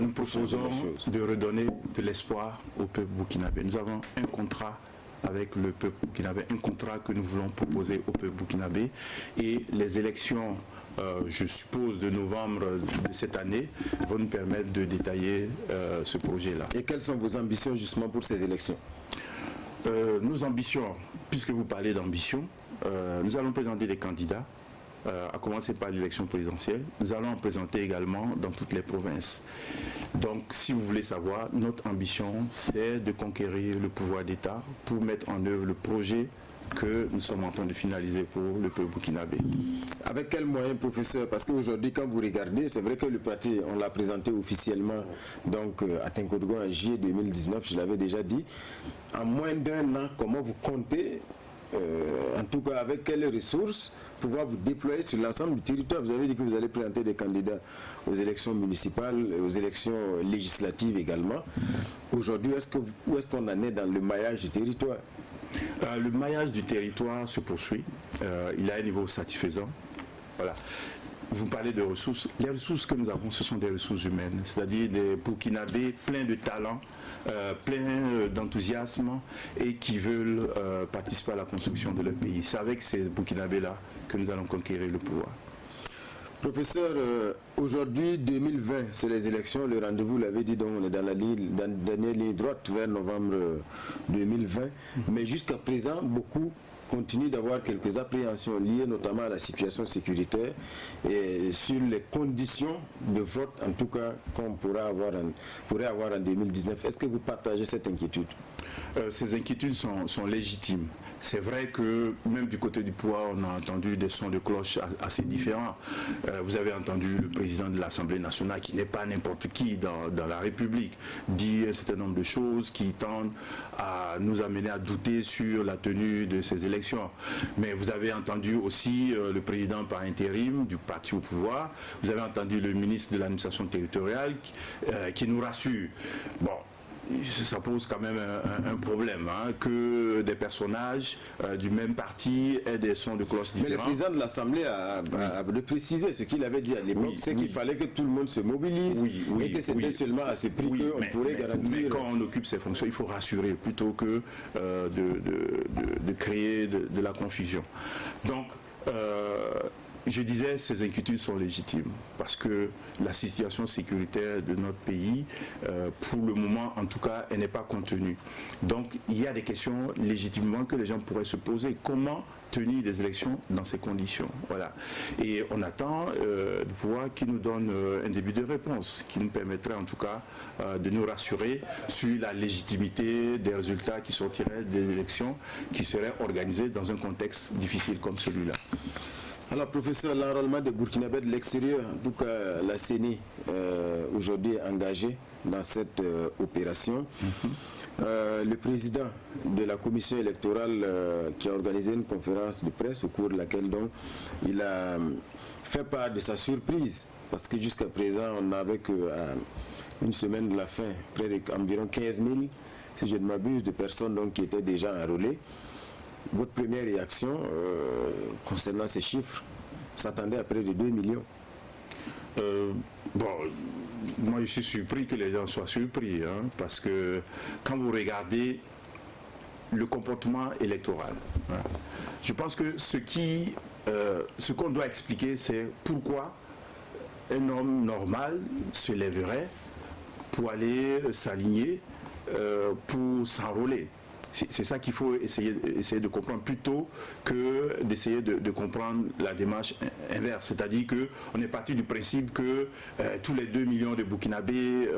Nous proposons de redonner de l'espoir au peuple burkinabé. Nous avons un contrat avec le peuple burkinabé, un contrat que nous voulons proposer au peuple burkinabé, et les élections, je suppose, de novembre de cette année vont nous permettre de détailler ce projet-là. Et quelles sont vos ambitions justement pour ces élections? Nos ambitions, puisque vous parlez d'ambition, nous allons présenter des candidats, à commencer par l'élection présidentielle. Nous allons en présenter également dans toutes les provinces. Donc, si vous voulez savoir, notre ambition, c'est de conquérir le pouvoir d'État pour mettre en œuvre le projet que nous sommes en train de finaliser pour le peuple burkinabé. Avec quels moyens, professeur? Parce qu'aujourd'hui, quand vous regardez, c'est vrai que le parti, on l'a présenté officiellement donc, à Tinkodougou en juillet 2019, je l'avais déjà dit. En moins d'un an, comment vous comptez, en tout cas avec quelles ressources, pouvoir vous déployer sur l'ensemble du territoire? Vous avez dit que vous allez présenter des candidats aux élections municipales, aux élections législatives également. Aujourd'hui, où est-ce qu'on en est dans le maillage du territoire? Le maillage du territoire se poursuit. Il a un niveau satisfaisant. Voilà. Vous parlez de ressources. Les ressources que nous avons, ce sont des ressources humaines, c'est-à-dire des Burkinabés pleins de talent, pleins d'enthousiasme et qui veulent participer à la construction de leur pays. C'est avec ces Burkinabés-là que nous allons conquérir le pouvoir. Professeur, aujourd'hui 2020, c'est les élections, le rendez-vous, vous l'avez dit, donc on est dans la dernière ligne droite vers novembre 2020, mais jusqu'à présent, beaucoup continue d'avoir quelques appréhensions liées notamment à la situation sécuritaire et sur les conditions de vote, en tout cas, qu'on pourrait avoir en 2019. Est-ce que vous partagez cette inquiétude? Ces inquiétudes sont légitimes. C'est vrai que même du côté du pouvoir, on a entendu des sons de cloche assez différents. Vous avez entendu le président de l'Assemblée nationale, qui n'est pas n'importe qui dans la République, dire un certain nombre de choses qui tendent à nous amener à douter sur la tenue de ces élections. Mais vous avez entendu aussi le président par intérim du parti au pouvoir. Vous avez entendu le ministre de l'administration territoriale qui nous rassure. Bon, ça pose quand même un problème, hein, que des personnages du même parti aient des sons de cloche différents. Mais le président de l'Assemblée a précisé ce qu'il avait dit à l'époque, c'est qu'il fallait que tout le monde se mobilise et que c'était seulement à ce prix qu'on pourrait garantir. Mais quand on occupe ces fonctions, il faut rassurer plutôt que de créer de la confusion. Donc, je disais, ces inquiétudes sont légitimes parce que la situation sécuritaire de notre pays, pour le moment en tout cas, elle n'est pas contenue. Donc il y a des questions légitimement que les gens pourraient se poser. Comment tenir des élections dans ces conditions? Voilà. Et on attend de voir qui nous donne un début de réponse, qui nous permettrait en tout cas de nous rassurer sur la légitimité des résultats qui sortiraient des élections qui seraient organisées dans un contexte difficile comme celui-là. Alors, professeur, l'enrôlement des Burkinabés de l'extérieur, en tout cas la CENI, aujourd'hui est engagée dans cette opération. Le président de la commission électorale qui a organisé une conférence de presse au cours de laquelle donc, il a fait part de sa surprise, parce que jusqu'à présent, on n'avait qu'à une semaine de la fin, près d'environ 15 000, si je ne m'abuse, de personnes donc, qui étaient déjà enrôlées. Votre première réaction concernant ces chiffres s'attendait à près de 2 millions. Bon, moi je suis surpris que les gens soient surpris, hein, parce que quand vous regardez le comportement électoral, hein, je pense que ce qu'on doit expliquer, c'est pourquoi un homme normal se lèverait pour aller s'aligner, pour s'enrôler. C'est ça qu'il faut essayer de comprendre plutôt que d'essayer de comprendre la démarche inverse. C'est-à-dire qu'on est parti du principe que tous les 2 millions de Burkinabés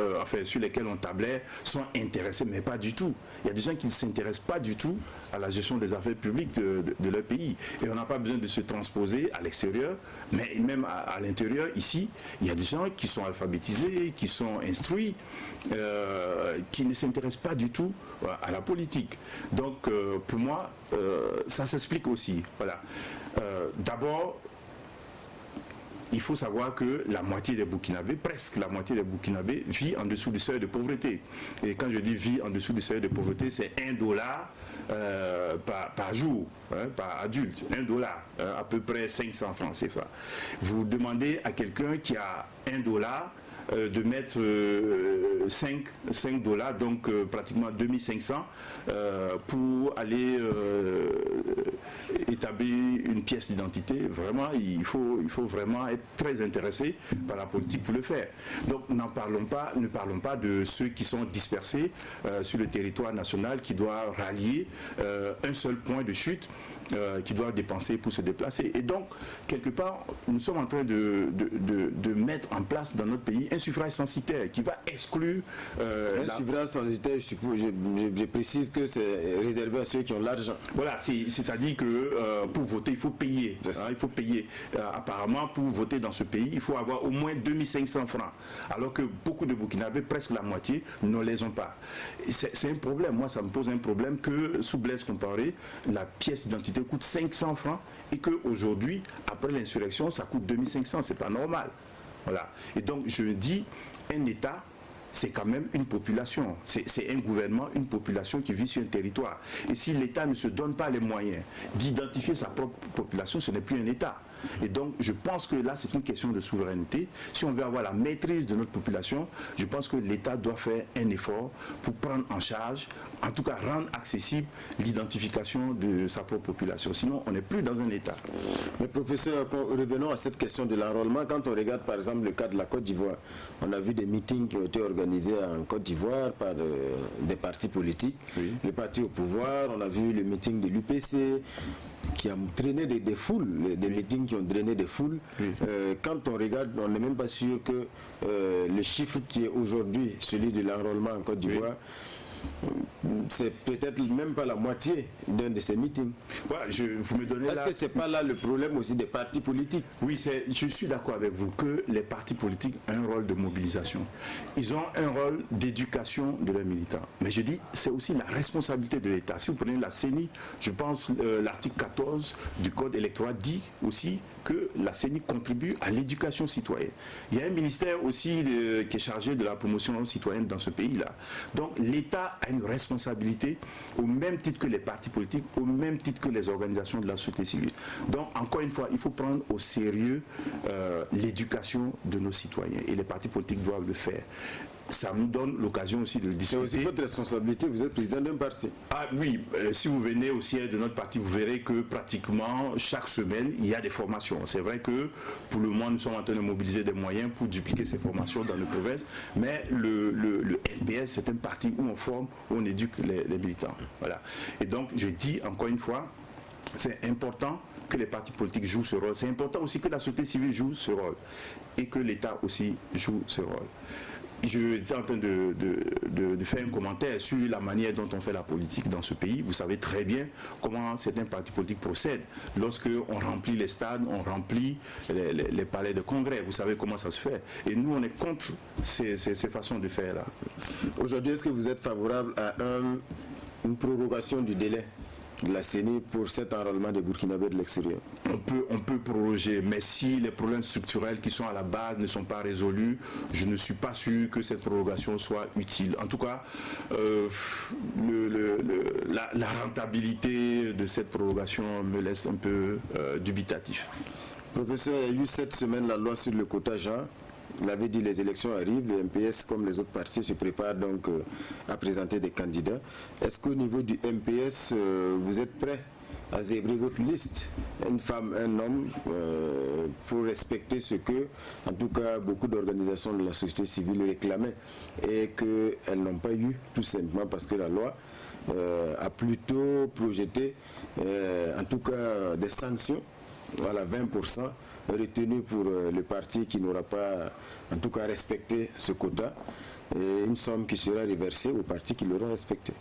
sur lesquels on tablait sont intéressés, mais pas du tout. Il y a des gens qui ne s'intéressent pas du tout à la gestion des affaires publiques de leur pays. Et on n'a pas besoin de se transposer à l'extérieur, mais même à l'intérieur, ici, il y a des gens qui sont alphabétisés, qui sont instruits, qui ne s'intéressent pas du tout à la politique. Donc, pour moi, ça s'explique aussi. Voilà. D'abord, il faut savoir que la moitié des Burkinabés, presque la moitié des Burkinabés, vit en dessous du seuil de pauvreté. Et quand je dis vit en dessous du seuil de pauvreté, c'est $1 par jour, par adulte. $1, à peu près 500 francs CFA. Vous demandez à quelqu'un qui a $1 de mettre $5, donc pratiquement 2500, pour aller établir une pièce d'identité. Vraiment, il faut vraiment être très intéressé par la politique pour le faire. Donc, ne parlons pas de ceux qui sont dispersés sur le territoire national, qui doivent rallier un seul point de chute, qui doivent dépenser pour se déplacer. Et donc, quelque part, nous sommes en train de mettre en place dans notre pays un suffrage censitaire qui va exclure... suffrage censitaire, je précise que c'est réservé à ceux qui ont l'argent. Voilà, c'est-à-dire que pour voter, il faut payer. Il faut payer. Apparemment, pour voter dans ce pays, il faut avoir au moins 2500 francs. Alors que beaucoup de Burkinabés, presque la moitié, ne les ont pas. C'est un problème. Moi, ça me pose un problème que, sous Blaise Compaoré, la pièce d'identité coûte 500 francs et qu'aujourd'hui, après l'insurrection, ça coûte 2500. C'est pas normal. Voilà. Et donc, je dis, un État, c'est quand même une population. C'est un gouvernement, une population qui vit sur un territoire. Et si l'État ne se donne pas les moyens d'identifier sa propre population, ce n'est plus un État. Et donc, je pense que là, c'est une question de souveraineté. Si on veut avoir la maîtrise de notre population, je pense que l'État doit faire un effort pour prendre en charge, en tout cas rendre accessible l'identification de sa propre population. Sinon, on n'est plus dans un État. Mais professeur, revenons à cette question de l'enrôlement. Quand on regarde par exemple le cas de la Côte d'Ivoire, on a vu des meetings qui ont été organisés en Côte d'Ivoire par des partis politiques, oui. Le parti au pouvoir, on a vu le meeting de l'UPC, qui a traîné des foules, des meetings qui ont drainé des foules. Oui. Quand on regarde, on n'est même pas sûr que le chiffre qui est aujourd'hui celui de l'enrôlement en Côte d'Ivoire, c'est peut-être même pas la moitié d'un de ces meetings. Voilà, vous me donnez Est-ce que c'est pas là le problème aussi des partis politiques? Oui, je suis d'accord avec vous que les partis politiques ont un rôle de mobilisation. Ils ont un rôle d'éducation de leurs militants. Mais je dis, c'est aussi la responsabilité de l'État. Si vous prenez la CENI, je pense l'article 14 du Code électoral dit aussi que la CENI contribue à l'éducation citoyenne. Il y a un ministère aussi qui est chargé de la promotion citoyenne dans ce pays-là. Donc l'État a une responsabilité au même titre que les partis politiques, au même titre que les organisations de la société civile. Donc encore une fois, il faut prendre au sérieux l'éducation de nos citoyens et les partis politiques doivent le faire. Ça nous donne l'occasion aussi de le discuter. C'est aussi votre responsabilité, vous êtes président d'un parti. Ah oui, si vous venez au siège de notre parti, vous verrez que pratiquement chaque semaine, il y a des formations. C'est vrai que pour le moment, nous sommes en train de mobiliser des moyens pour dupliquer ces formations dans nos provinces, mais le NPS, c'est un parti où on forme, où on éduque les militants. Voilà. Et donc, je dis encore une fois, c'est important que les partis politiques jouent ce rôle. C'est important aussi que la société civile joue ce rôle et que l'État aussi joue ce rôle. Je suis en train de faire un commentaire sur la manière dont on fait la politique dans ce pays. Vous savez très bien comment certains partis politiques procèdent. Lorsqu'on remplit les stades, on remplit les palais de congrès. Vous savez comment ça se fait. Et nous, on est contre ces façons de faire là. Aujourd'hui, est-ce que vous êtes favorable à une prorogation du délai de la CENI pour cet enrôlement des Burkinabés de l'extérieur? On peut proroger, mais si les problèmes structurels qui sont à la base ne sont pas résolus, je ne suis pas sûr que cette prorogation soit utile. En tout cas, la rentabilité de cette prorogation me laisse un peu dubitatif. Professeur, il y a eu cette semaine la loi sur le quota genre. Vous l'avez dit, les élections arrivent, le MPS comme les autres partis se préparent donc à présenter des candidats. Est-ce qu'au niveau du MPS, vous êtes prêt à zébrer votre liste, une femme, un homme, pour respecter ce que, en tout cas, beaucoup d'organisations de la société civile réclamaient et qu'elles n'ont pas eu, tout simplement parce que la loi a plutôt projeté, en tout cas, des sanctions, voilà, 20% retenus pour le parti qui n'aura pas, en tout cas, respecté ce quota, et une somme qui sera reversée au parti qui l'aura respecté.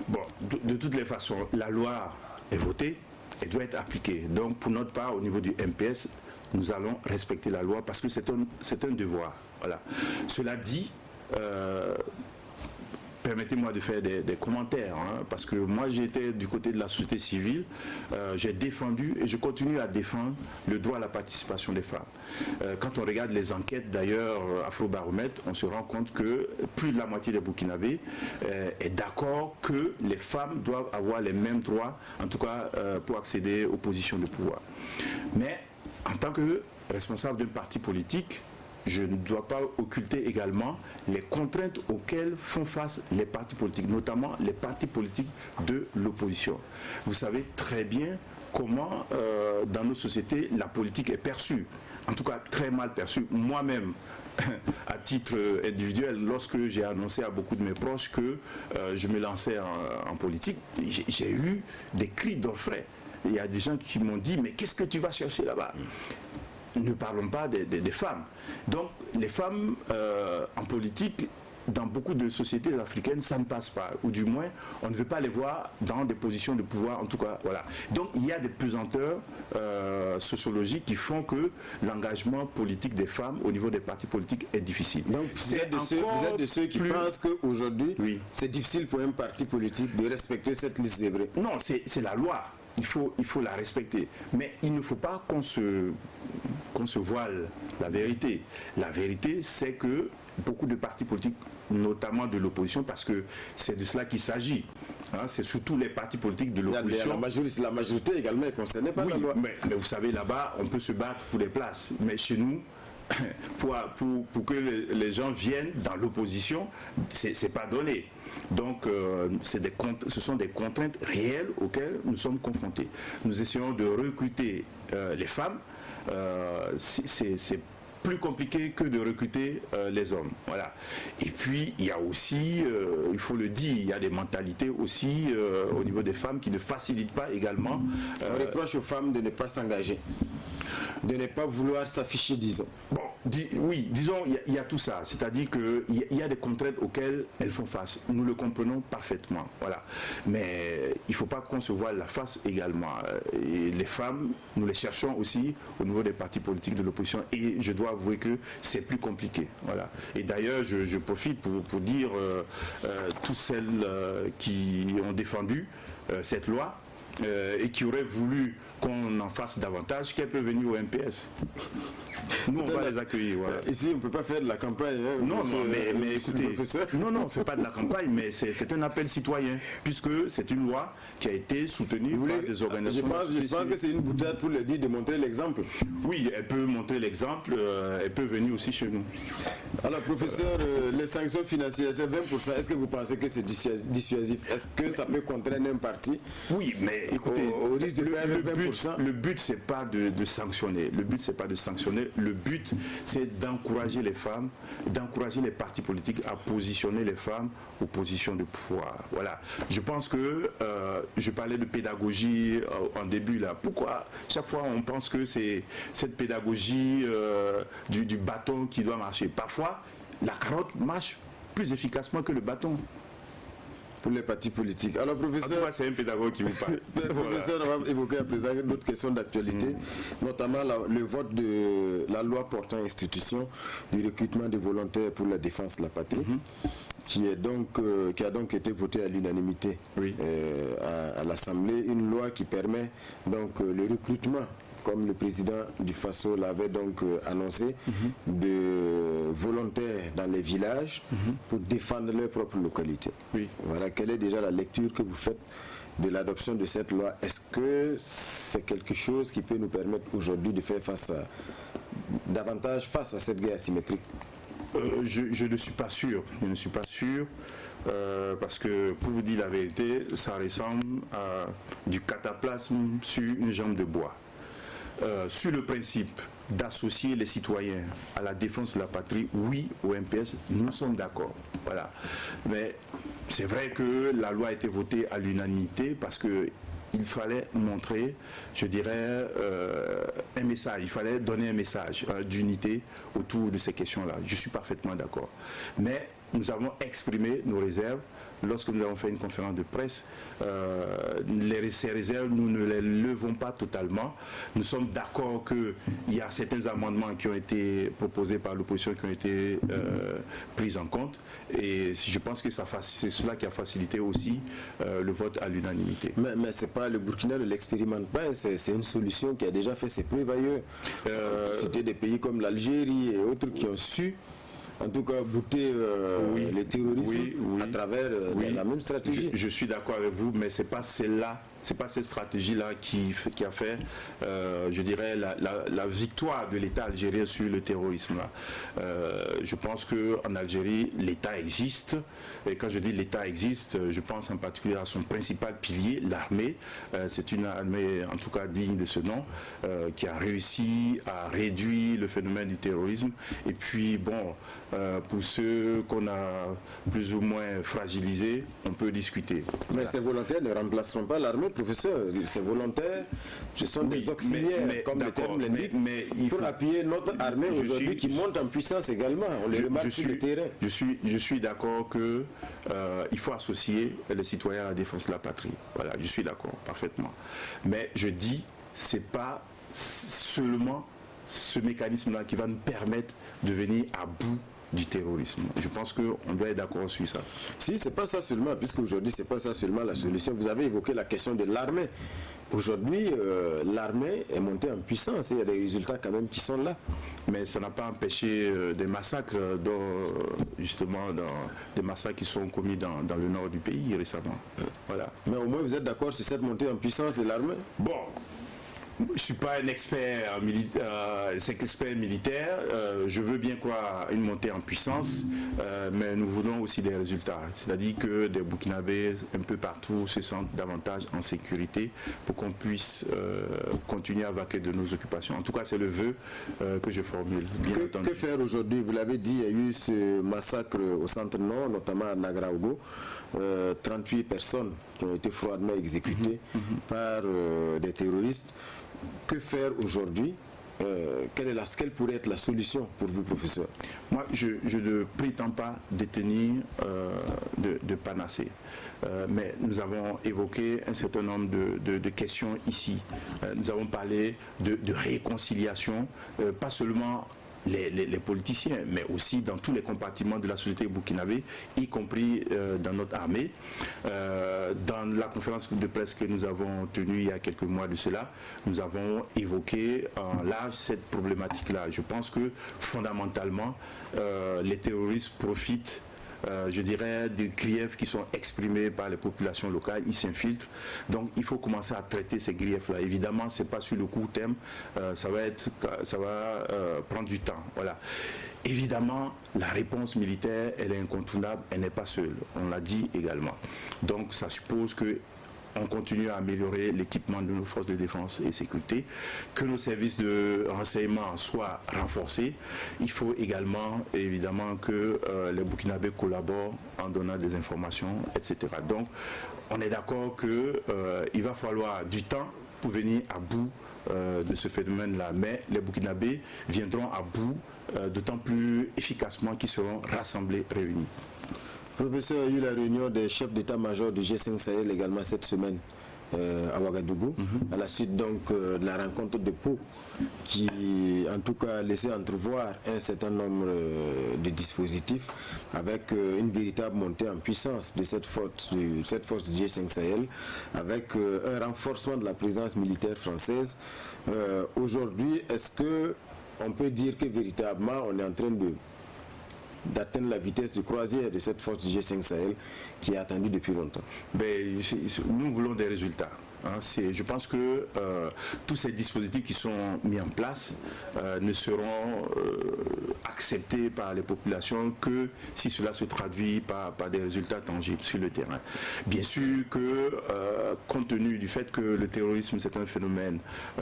Bon, de toutes les façons, la loi est votée et doit être appliquée. Donc, pour notre part, au niveau du MPS, nous allons respecter la loi parce que c'est un devoir. Voilà. Cela dit, permettez-moi de faire des commentaires, parce que moi j'étais du côté de la société civile, j'ai défendu et je continue à défendre le droit à la participation des femmes. Quand on regarde les enquêtes d'ailleurs Afrobaromètre, on se rend compte que plus de la moitié des Burkinabés est d'accord que les femmes doivent avoir les mêmes droits, en tout cas pour accéder aux positions de pouvoir. Mais en tant que responsable d'un parti politique, je ne dois pas occulter également les contraintes auxquelles font face les partis politiques, notamment les partis politiques de l'opposition. Vous savez très bien comment dans nos sociétés la politique est perçue, en tout cas très mal perçue. Moi-même, à titre individuel, lorsque j'ai annoncé à beaucoup de mes proches que je me lançais en politique, j'ai eu des cris d'orfraie. Il y a des gens qui m'ont dit « mais qu'est-ce que tu vas chercher là-bas » Ne parlons pas des femmes. Donc les femmes en politique, dans beaucoup de sociétés africaines, ça ne passe pas. Ou du moins, on ne veut pas les voir dans des positions de pouvoir. En tout cas, voilà. Donc il y a des pesanteurs sociologiques qui font que l'engagement politique des femmes au niveau des partis politiques est difficile. Donc vous êtes de ceux qui pensent qu'aujourd'hui, oui, c'est difficile pour un parti politique de respecter cette liste zébrée. Non, c'est la loi. Il faut la respecter. Mais il ne faut pas qu'on se voile la vérité. La vérité, c'est que beaucoup de partis politiques, notamment de l'opposition, parce que c'est de cela qu'il s'agit. C'est surtout les partis politiques de l'opposition. La majorité également est concernée par la loi. Mais vous savez, là-bas, on peut se battre pour les places. Mais chez nous, pour que les gens viennent dans l'opposition, c'est pas donné. Donc, ce sont des contraintes réelles auxquelles nous sommes confrontés. Nous essayons de recruter les femmes. C'est plus compliqué que de recruter les hommes. Voilà. Et puis, il y a aussi, il faut le dire, il y a des mentalités aussi au niveau des femmes qui ne facilitent pas également. On reproche aux femmes de ne pas s'engager, de ne pas vouloir s'afficher, disons. Bon, oui, disons, il y a tout ça. C'est-à-dire qu'il y a des contraintes auxquelles elles font face. Nous le comprenons parfaitement. Voilà. Mais il ne faut pas qu'on se voile la face également. Et les femmes, nous les cherchons aussi au niveau des partis politiques de l'opposition. Et je dois avouer que c'est plus compliqué. Voilà. Et d'ailleurs, je profite pour dire toutes celles qui ont défendu cette loi et qui auraient voulu qu'on en fasse davantage, qu'elles peuvent venir au MPS. Nous, on va les accueillir. Voilà. Ici, on ne peut pas faire de la campagne. Non, mais écoutez, non, on ne fait pas de la campagne, mais c'est un appel citoyen, puisque c'est une loi qui a été soutenue par des organisations. Je pense que c'est une boutade pour le dire de montrer l'exemple. Oui, elle peut montrer l'exemple, elle peut venir aussi chez nous. Alors, professeur, les sanctions financières, c'est 20%. Est-ce que vous pensez que c'est dissuasif? Est-ce que ça peut contraindre un parti? Oui, mais écoutez, au risque de perdre 20%. Le but, c'est pas de sanctionner. Le but, c'est pas de sanctionner. Le but, c'est d'encourager les femmes, d'encourager les partis politiques à positionner les femmes aux positions de pouvoir. Voilà. Je pense que je parlais de pédagogie en début là. Pourquoi chaque fois on pense que c'est cette pédagogie du bâton qui doit marcher? Parfois, la carotte marche plus efficacement que le bâton. Pour les partis politiques. Alors, professeur, en tout cas, c'est un pédagogue qui vous parle. Professeur, on va évoquer à présent d'autres questions d'actualité, notamment le vote de la loi portant institution du recrutement des volontaires pour la défense de la patrie, qui a donc été votée à l'unanimité à l'Assemblée, une loi qui permet donc le recrutement, comme le président du FASO l'avait donc annoncé, de volontaires dans les villages pour défendre leur propre localité. Oui. Voilà, quelle est déjà la lecture que vous faites de l'adoption de cette loi? Est-ce que c'est quelque chose qui peut nous permettre aujourd'hui de faire davantage face à cette guerre asymétrique? Je ne suis pas sûr. Je ne suis pas sûr. Parce que, pour vous dire la vérité, ça ressemble à du cataplasme sur une jambe de bois. Sur le principe d'associer les citoyens à la défense de la patrie, oui, au MPS, nous sommes d'accord. Voilà. Mais c'est vrai que la loi a été votée à l'unanimité parce que il fallait montrer, je dirais, un message. Il fallait donner un message d'unité autour de ces questions-là. Je suis parfaitement d'accord. Mais nous avons exprimé nos réserves lorsque nous avons fait une conférence de presse. Ces réserves, nous ne les levons pas totalement. Nous sommes d'accord qu'il y a certains amendements qui ont été proposés par l'opposition qui ont été pris en compte. Et je pense que c'est cela qui a facilité aussi le vote à l'unanimité. Mais ce n'est pas le Burkina ne l'expérimente pas, c'est une solution qui a déjà fait ses preuves ailleurs. C'était des pays comme l'Algérie et autres qui ont su, en tout cas, bouter les terroristes à travers la même stratégie. Je suis d'accord avec vous, mais c'est pas celle-là. C'est pas cette stratégie-là qui a fait, je dirais, la victoire de l'État algérien sur le terrorisme. Je pense qu'en Algérie, l'État existe. Et quand je dis l'État existe, je pense en particulier à son principal pilier, l'armée. C'est une armée, en tout cas digne de ce nom, qui a réussi à réduire le phénomène du terrorisme. Et puis, bon, pour ceux qu'on a plus ou moins fragilisés, on peut discuter. Mais ces volontaires ne remplaceront pas l'armée, professeur. Ces volontaires, ce sont des auxiliaires, comme le terme l'indique, pour appuyer notre armée aujourd'hui qui monte en puissance également. On les remarque sur le terrain. Je suis d'accord qu'il faut associer les citoyens à la défense de la patrie. Voilà, je suis d'accord, parfaitement. Mais je dis, ce n'est pas seulement ce mécanisme-là qui va nous permettre de venir à bout du terrorisme. Je pense qu'on doit être d'accord sur ça. Si, c'est pas ça seulement, puisque aujourd'hui, c'est pas ça seulement la solution. Vous avez évoqué la question de l'armée. Aujourd'hui, l'armée est montée en puissance et il y a des résultats quand même qui sont là. Mais ça n'a pas empêché des massacres, justement, des massacres qui sont commis dans le nord du pays récemment. Voilà. Mais au moins, vous êtes d'accord sur cette montée en puissance de l'armée? Bon. Je ne suis pas un expert militaire, je veux bien croire à une montée en puissance, mais nous voulons aussi des résultats. C'est-à-dire que des Burkinabés un peu partout se sentent davantage en sécurité pour qu'on puisse continuer à vaquer de nos occupations. En tout cas, c'est le vœu que je formule, bien entendu. Que faire aujourd'hui? Vous l'avez dit, il y a eu ce massacre au centre-nord, notamment à Nagraogo. 38 personnes qui ont été froidement exécutées par des terroristes. Que faire aujourd'hui? Quelle pourrait être la solution pour vous, professeur? Moi, je ne prétends pas détenir de panacée. Mais nous avons évoqué un certain nombre de questions ici. Nous avons parlé de réconciliation, pas seulement les politiciens, mais aussi dans tous les compartiments de la société burkinabé, y compris dans notre armée. Dans la conférence de presse que nous avons tenue il y a quelques mois de cela, nous avons évoqué en large cette problématique-là. Je pense que fondamentalement, les terroristes profitent, je dirais, des griefs qui sont exprimés par les populations locales, ils s'infiltrent. Donc il faut commencer à traiter ces griefs-là. Évidemment, ce n'est pas sur le court terme, ça va prendre du temps. Voilà. Évidemment, la réponse militaire, elle est incontournable, elle n'est pas seule. On l'a dit également. Donc ça suppose que on continue à améliorer l'équipement de nos forces de défense et sécurité, que nos services de renseignement soient renforcés. Il faut également, évidemment, que les Burkinabés collaborent en donnant des informations, etc. Donc, on est d'accord qu'il va falloir du temps pour venir à bout de ce phénomène-là. Mais les Burkinabés viendront à bout d'autant plus efficacement qu'ils seront rassemblés, réunis. Professeur, il y a eu la réunion des chefs d'état-major du G5 Sahel également cette semaine à Ouagadougou, à la suite donc de la rencontre de Pau, qui en tout cas laissait entrevoir un certain nombre de dispositifs avec une véritable montée en puissance de cette force du G5 Sahel, avec un renforcement de la présence militaire française. Aujourd'hui, est-ce qu'on peut dire que véritablement on est en train d'atteindre la vitesse de croisière de cette force du G5 Sahel qui est attendue depuis longtemps? Nous voulons des résultats. Hein, je pense que tous ces dispositifs qui sont mis en place ne seront acceptés par les populations que si cela se traduit par des résultats tangibles sur le terrain. Bien sûr que, compte tenu du fait que le terrorisme c'est un phénomène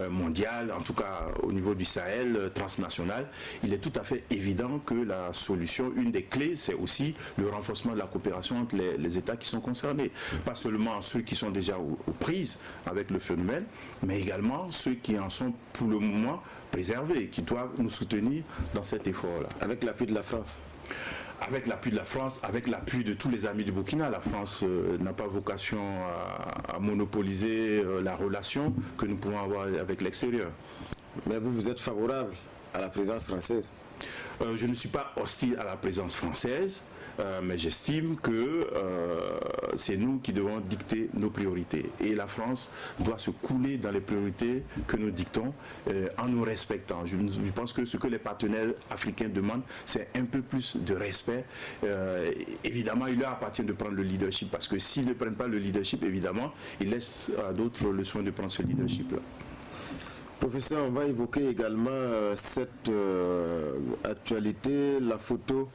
mondial, en tout cas au niveau du Sahel, transnational, il est tout à fait évident que la solution, une des clés, c'est aussi le renforcement de la coopération entre les États qui sont concernés. Pas seulement ceux qui sont déjà aux prises avec le phénomène, mais également ceux qui en sont pour le moment préservés, qui doivent nous soutenir dans cet effort-là. Avec l'appui de la France. Avec l'appui de la France, avec l'appui de tous les amis du Burkina. La France n'a pas vocation à monopoliser la relation que nous pouvons avoir avec l'extérieur. Mais vous êtes favorable à la présence française? Je ne suis pas hostile à la présence française, mais j'estime que c'est nous qui devons dicter nos priorités. Et la France doit se couler dans les priorités que nous dictons en nous respectant. Je pense que ce que les partenaires africains demandent, c'est un peu plus de respect. Évidemment, il leur appartient de prendre le leadership, parce que s'ils ne prennent pas le leadership, évidemment, ils laissent à d'autres le soin de prendre ce leadership-là. Professeur, on va évoquer également cette actualité, la photo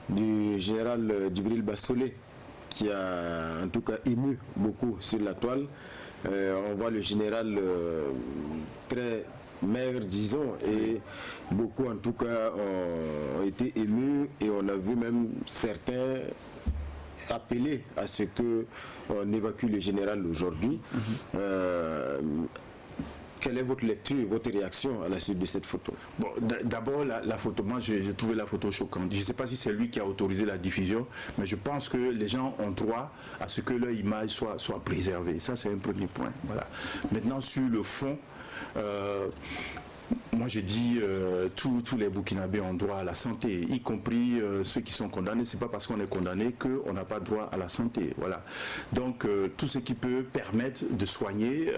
du général Djibril Bassolé, qui a en tout cas ému beaucoup sur la toile. On voit le général très maigre, disons, et beaucoup en tout cas ont été émus, et on a vu même certains appeler à ce qu'on évacue le général aujourd'hui. Quelle est votre lecture, votre réaction à la suite de cette photo? Bon, d'abord, la photo, moi j'ai trouvé la photo choquante. Je ne sais pas si c'est lui qui a autorisé la diffusion, mais je pense que les gens ont droit à ce que leur image soit préservée. Ça, c'est un premier point. Voilà. Maintenant, sur le fond, moi je dis tous les Burkinabés ont droit à la santé, y compris ceux qui sont condamnés. C'est pas parce qu'on est condamné qu'on n'a pas droit à la santé. Voilà. Donc tout ce qui peut permettre de soigner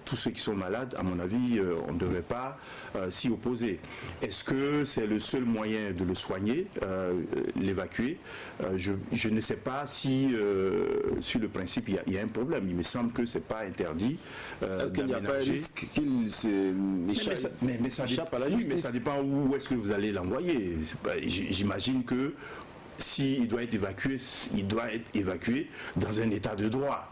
tous ceux qui sont malades, à mon avis, on ne devrait pas s'y opposer. Est-ce que c'est le seul moyen de le soigner, l'évacuer? Je ne sais pas si sur le principe il y a un problème. Il me semble que c'est pas interdit. Est-ce qu'il n'y a pas un risque qu'il se mais ça dépend où est-ce que vous allez l'envoyer. J'imagine que s'il doit être évacué, il doit être évacué dans un état de droit.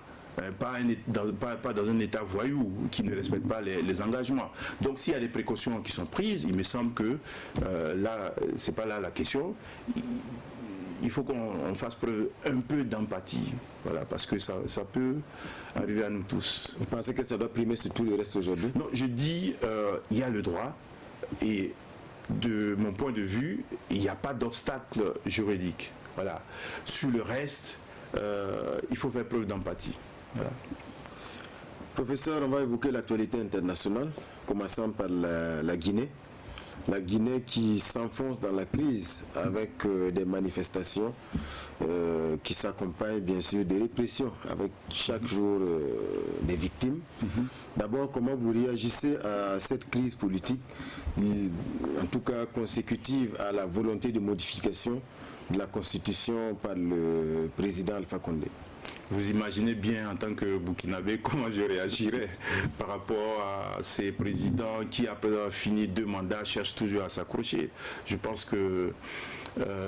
Pas dans un état voyou qui ne respecte pas les engagements. Donc s'il y a des précautions qui sont prises, il me semble que là, c'est pas là la question. Il faut qu'on fasse preuve un peu d'empathie, voilà, parce que ça peut arriver à nous tous. Vous pensez que ça doit primer sur tout le reste aujourd'hui? Non, je dis, il y a le droit, et de mon point de vue, il n'y a pas d'obstacle juridique. Voilà. Sur le reste, il faut faire preuve d'empathie. Voilà. Professeur, on va évoquer l'actualité internationale, commençant par la Guinée. La Guinée qui s'enfonce dans la crise avec des manifestations qui s'accompagnent bien sûr des répressions, avec chaque jour des victimes. D'abord, comment vous réagissez à cette crise politique, en tout cas consécutive à la volonté de modification de la Constitution par le président Alpha Condé? Vous imaginez bien en tant que Burkinabé comment je réagirais par rapport à ces présidents qui, après avoir fini 2 mandats, cherchent toujours à s'accrocher. Je pense que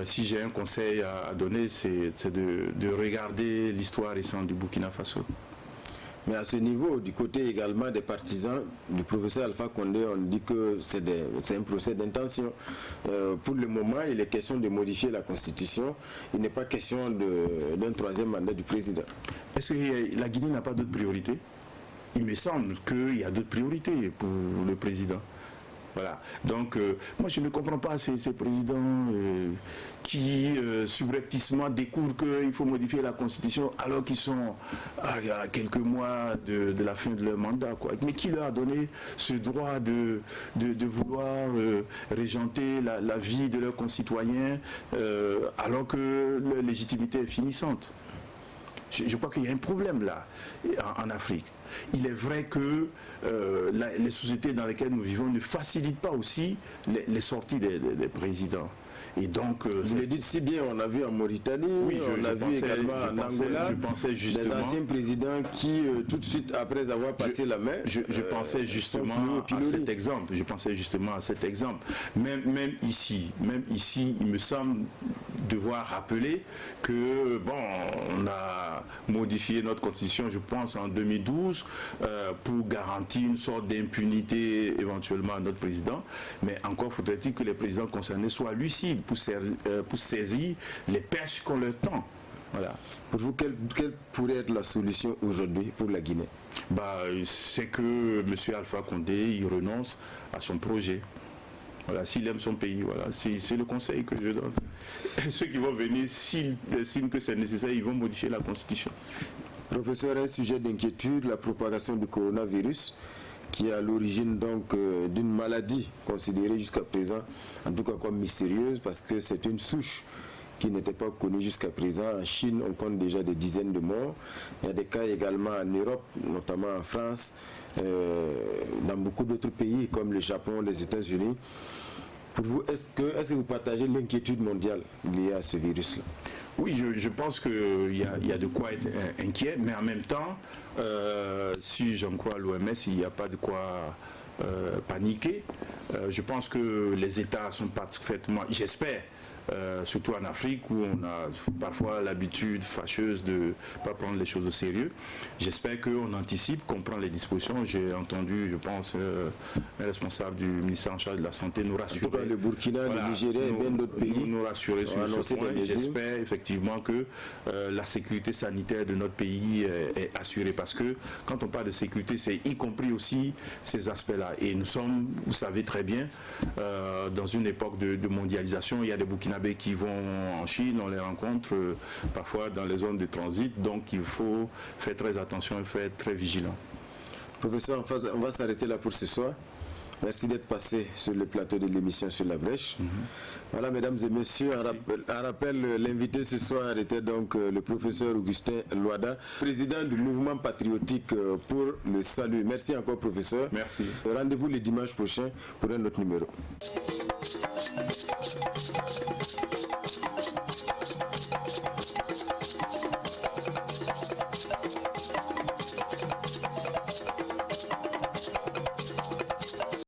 si j'ai un conseil à donner, c'est de regarder l'histoire récente du Burkina Faso. Mais à ce niveau, du côté également des partisans du professeur Alpha Condé, on dit que c'est un procès d'intention. Pour le moment, il est question de modifier la Constitution. Il n'est pas question d'un 3e mandat du président. Est-ce que la Guinée n'a pas d'autres priorités? Il me semble qu'il y a d'autres priorités pour le président. Voilà. Donc, moi, je ne comprends pas ces présidents qui, subrepticement, découvrent qu'il faut modifier la Constitution alors qu'ils sont à quelques mois de la fin de leur mandat, quoi. Mais qui leur a donné ce droit de vouloir régenter la vie de leurs concitoyens alors que leur légitimité est finissante? je crois qu'il y a un problème là, en Afrique. Il est vrai que les sociétés dans lesquelles nous vivons ne facilitent pas aussi les sorties des présidents. Et donc, vous le dites si bien, on a vu en Mauritanie, oui, on a vu également en Angola, des anciens présidents qui, tout de suite après avoir passé la main, je pensais justement à cet exemple. Je pensais justement à cet exemple. Même ici, il me semble devoir rappeler que, bon, on a modifié notre constitution, je pense, en 2012, pour garantir une sorte d'impunité éventuellement à notre président. Mais encore faudrait-il que les présidents concernés soient lucides pour saisir les perches qu'on leur tend. Voilà. Pour vous, quelle pourrait être la solution aujourd'hui pour la Guinée? C'est que M. Alpha Condé il renonce à son projet. Voilà, s'il aime son pays, voilà, c'est le conseil que je donne. Et ceux qui vont venir, s'ils estiment que c'est nécessaire, ils vont modifier la Constitution. Professeur, un sujet d'inquiétude, la propagation du coronavirus, qui est à l'origine donc d'une maladie considérée jusqu'à présent, en tout cas comme mystérieuse, parce que c'est une souche qui n'était pas connue jusqu'à présent. En Chine, on compte déjà des dizaines de morts. Il y a des cas également en Europe, notamment en France, dans beaucoup d'autres pays comme le Japon, les États-Unis. Pour vous, est-ce que vous partagez l'inquiétude mondiale liée à ce virus-là? Oui, je pense qu'il y a de quoi être inquiet, mais en même temps, si j'en crois à l'OMS, il n'y a pas de quoi paniquer. Je pense que les États sont parfaitement, j'espère, surtout en Afrique où on a parfois l'habitude fâcheuse de ne pas prendre les choses au sérieux. J'espère qu'on anticipe, qu'on prend les dispositions. J'ai entendu, je pense, un responsable du ministère en charge de la Santé nous rassurer. En tout cas, le Burkina, le Nigeria et bien d'autres pays nous rassurer sur ce point. J'espère effectivement que la sécurité sanitaire de notre pays est assurée, parce que quand on parle de sécurité, c'est y compris aussi ces aspects-là. Et nous sommes, vous savez très bien, dans une époque de mondialisation. Il y a des Burkinabés qui vont en Chine, on les rencontre parfois dans les zones de transit, donc il faut faire très attention et faire très vigilant. Professeur, on va s'arrêter là pour ce soir. Merci d'être passé sur le plateau de l'émission Sur la Brèche. Voilà, mesdames et messieurs, un rappel, l'invité ce soir était donc le professeur Augustin Loada, président du mouvement patriotique pour le salut. Merci encore, professeur. Merci. Rendez-vous le dimanche prochain pour un autre numéro.